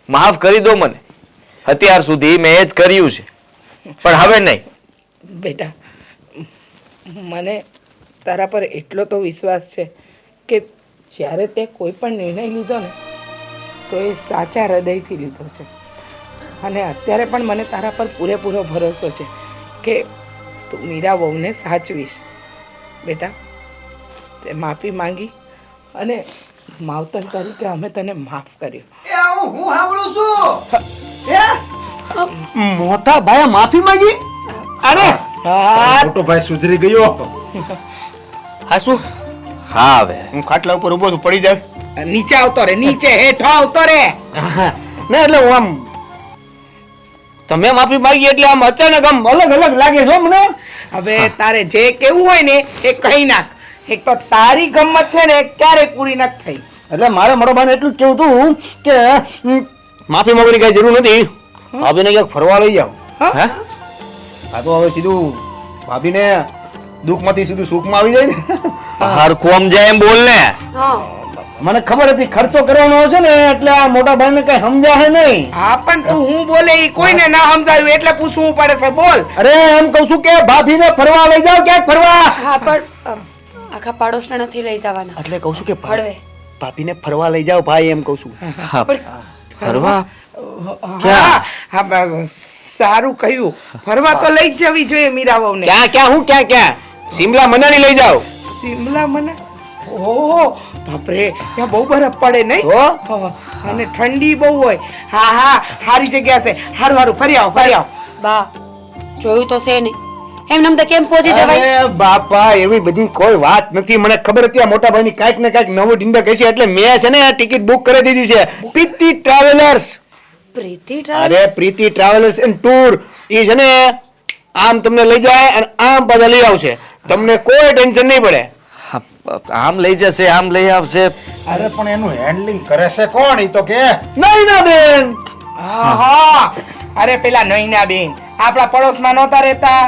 S1: માફ કરી દો મને. અત્યાર સુધી મેં એ જ કર્યું છે પણ હવે નહીં.
S3: બેટા મને તારા પર એટલો તો વિશ્વાસ છે કે જ્યારે તે કોઈ પણ નિર્ણય લીધો ને તો એ સાચા હૃદયથી લીધો છે. અને અત્યારે પણ મને તારા પર પૂરેપૂરો ભરોસો છે કે તું મીરા વહુને સાચવીશ. બેટા, તે માફી માંગી અને માવતર તરીકે અમે તને માફ કર્યો.
S5: એ આવું હું સાંભળું છું. હે મોટા ભાઈએ માફી માંગી? અરે
S3: હા,
S2: મોટો ભાઈ સુધરી ગયો.
S5: હા શું?
S1: હા, હવે
S5: હું ખાટલા ઉપર ઊભો છું, પડી જાય.
S3: નીચે આવતો રે, નીચે હેઠ આવતો રે.
S5: ના એટલે હું આમ તમે માફી માંગી એટલે આમ અચાનક આમ અલગ અલગ લાગે છે મને.
S3: હવે તારે જે કેવું હોય ને એ કહી નાખ. એક તો તારી ગમત છે ને એ ક્યારેય પૂરી નથી થઈ.
S5: એટલે મારે મારો બાને એટલું જ કેવું હતું કે માફી માંગવાની કઈ જરૂર નથી. ભાભીને ક્યાંક ફરવા લઈ જાઓ.
S1: હે?
S5: આ તો હવે સીધું ભાભીને દુઃખમાંથી સીધું સુખમાં આવી જાય ને.
S1: હરખું સમજાય એમ બોલ ને.
S5: મને ખબર હતી ખર્ચો કરવાનો હશે ને એટલે આ મોટા ભાઈને કઈ સમજાશે નહીં.
S3: હા, પણ તું હું બોલે ઈ કોઈને ના સમજાયું એટલે પૂછવું પડે છે. બોલ.
S5: અરે એમ કહું છું કે ભાભીને ફરવા લઈ જાઓ ક્યાંક ફરવા.
S4: હા પણ આખા પાડોશને નથી લઈ જવાના
S5: એટલે કહું છું કે
S4: હળવે
S5: ભાભીને ફરવા લઈ જાઓ ભાઈ એમ કહું છું.
S1: ફરવા
S3: હા હા બસ, સારું કહ્યું. ફરવા તો લઈ જ જવી જોઈએ મીરાબાઉને.
S5: ક્યાં શિમલા મનાલી લઈ જાઓ.
S3: શિમલા મને ઓહો બાપરે, ત્યાં બહુ બરફ પડે નહીં? હા, અને ઠંડી બહુ હોય. હા હા, સારી જગ્યા છે. હારું હારું, ફરી આવો.
S4: બા જોયું તો છે નહીં, એમને તો કેમ પહોંચી જવાય?
S5: અરે બાપા એવી બધી કોઈ વાત નથી. મને ખબર હતી આ મોટા ભાઈની કાંઈક ને કાંઈક નવું ઢીંડક હશે એટલે મેં છે ને આ ટિકિટ બુક કરી દીધી છે. પ્રીતિ ટ્રાવેલર્સ.
S4: પ્રીતિ
S5: અરે પ્રીતિ ટ્રાવેલર્સ એન્ડ ટૂર ઈ છે ને આમ તમને લઈ જાય અને આમ પાછા લઈ આવશે. તમને કોઈ ટેન્શન નહીં પડે.
S1: હા, આમ લઈ જશે આમ લઈ આવશે.
S2: અરે પણ એનું હેન્ડલિંગ કરે છે કોણ? ઈ તો કે
S5: નહીં ના બેન.
S3: હા, અરે પેલા નૈના બેન આપણા પડોશમાં નહોતા રહેતા,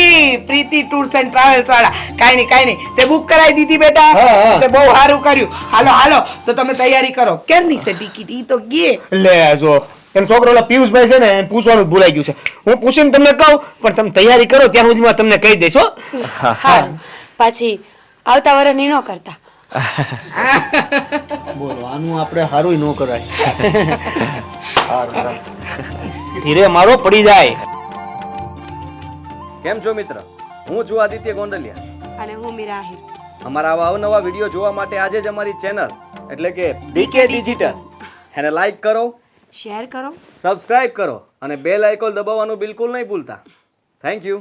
S3: ઈ પ્રીતિ ટૂર્સ એન્ડ ટ્રાવેલ્સ વાળા. કાઈ નહીં તે બુક કરાવી દીધી બેટા.
S5: હા, હા.
S3: તે બહુ સારું કર્યું. હાલો તો તમે તૈયારી કરો. કેમની છે ટિકિટ? ઈ તો ગયે.
S5: લે જો એમ છોકરો ઓલા પિયુષભાઈ છે ને એને પૂછવાનું જ ભૂલાઈ ગયું છે. હું પૂછીને તમને કહું પણ તમે તૈયારી કરો ત્યાં સુધીમાં તમને કહી દઈશ હો.
S4: હા પાછી આવતા વર્ષની ન કરતા.
S5: બોલો આનું આપણે હારું ન કરાય. ધીરે મારો પડી જાય.
S1: કેમ છો મિત્ર? હું છું આદિત્ય ગોંડલિયા.
S4: અને હું મીરા આહિર.
S1: અમારા આવા અવનવા વિડીયો જોવા માટે આજે જ અમારી ચેનલ એટલે કે ડીકે ડિજિટલ એને લાઈક કરો,
S4: શેર કરો.
S1: સબસ્ક્રાઇબ કરો અને બેલ આઇકોન દબાવવાનું બિલકુલ નહીં ભૂલતા. Thank you.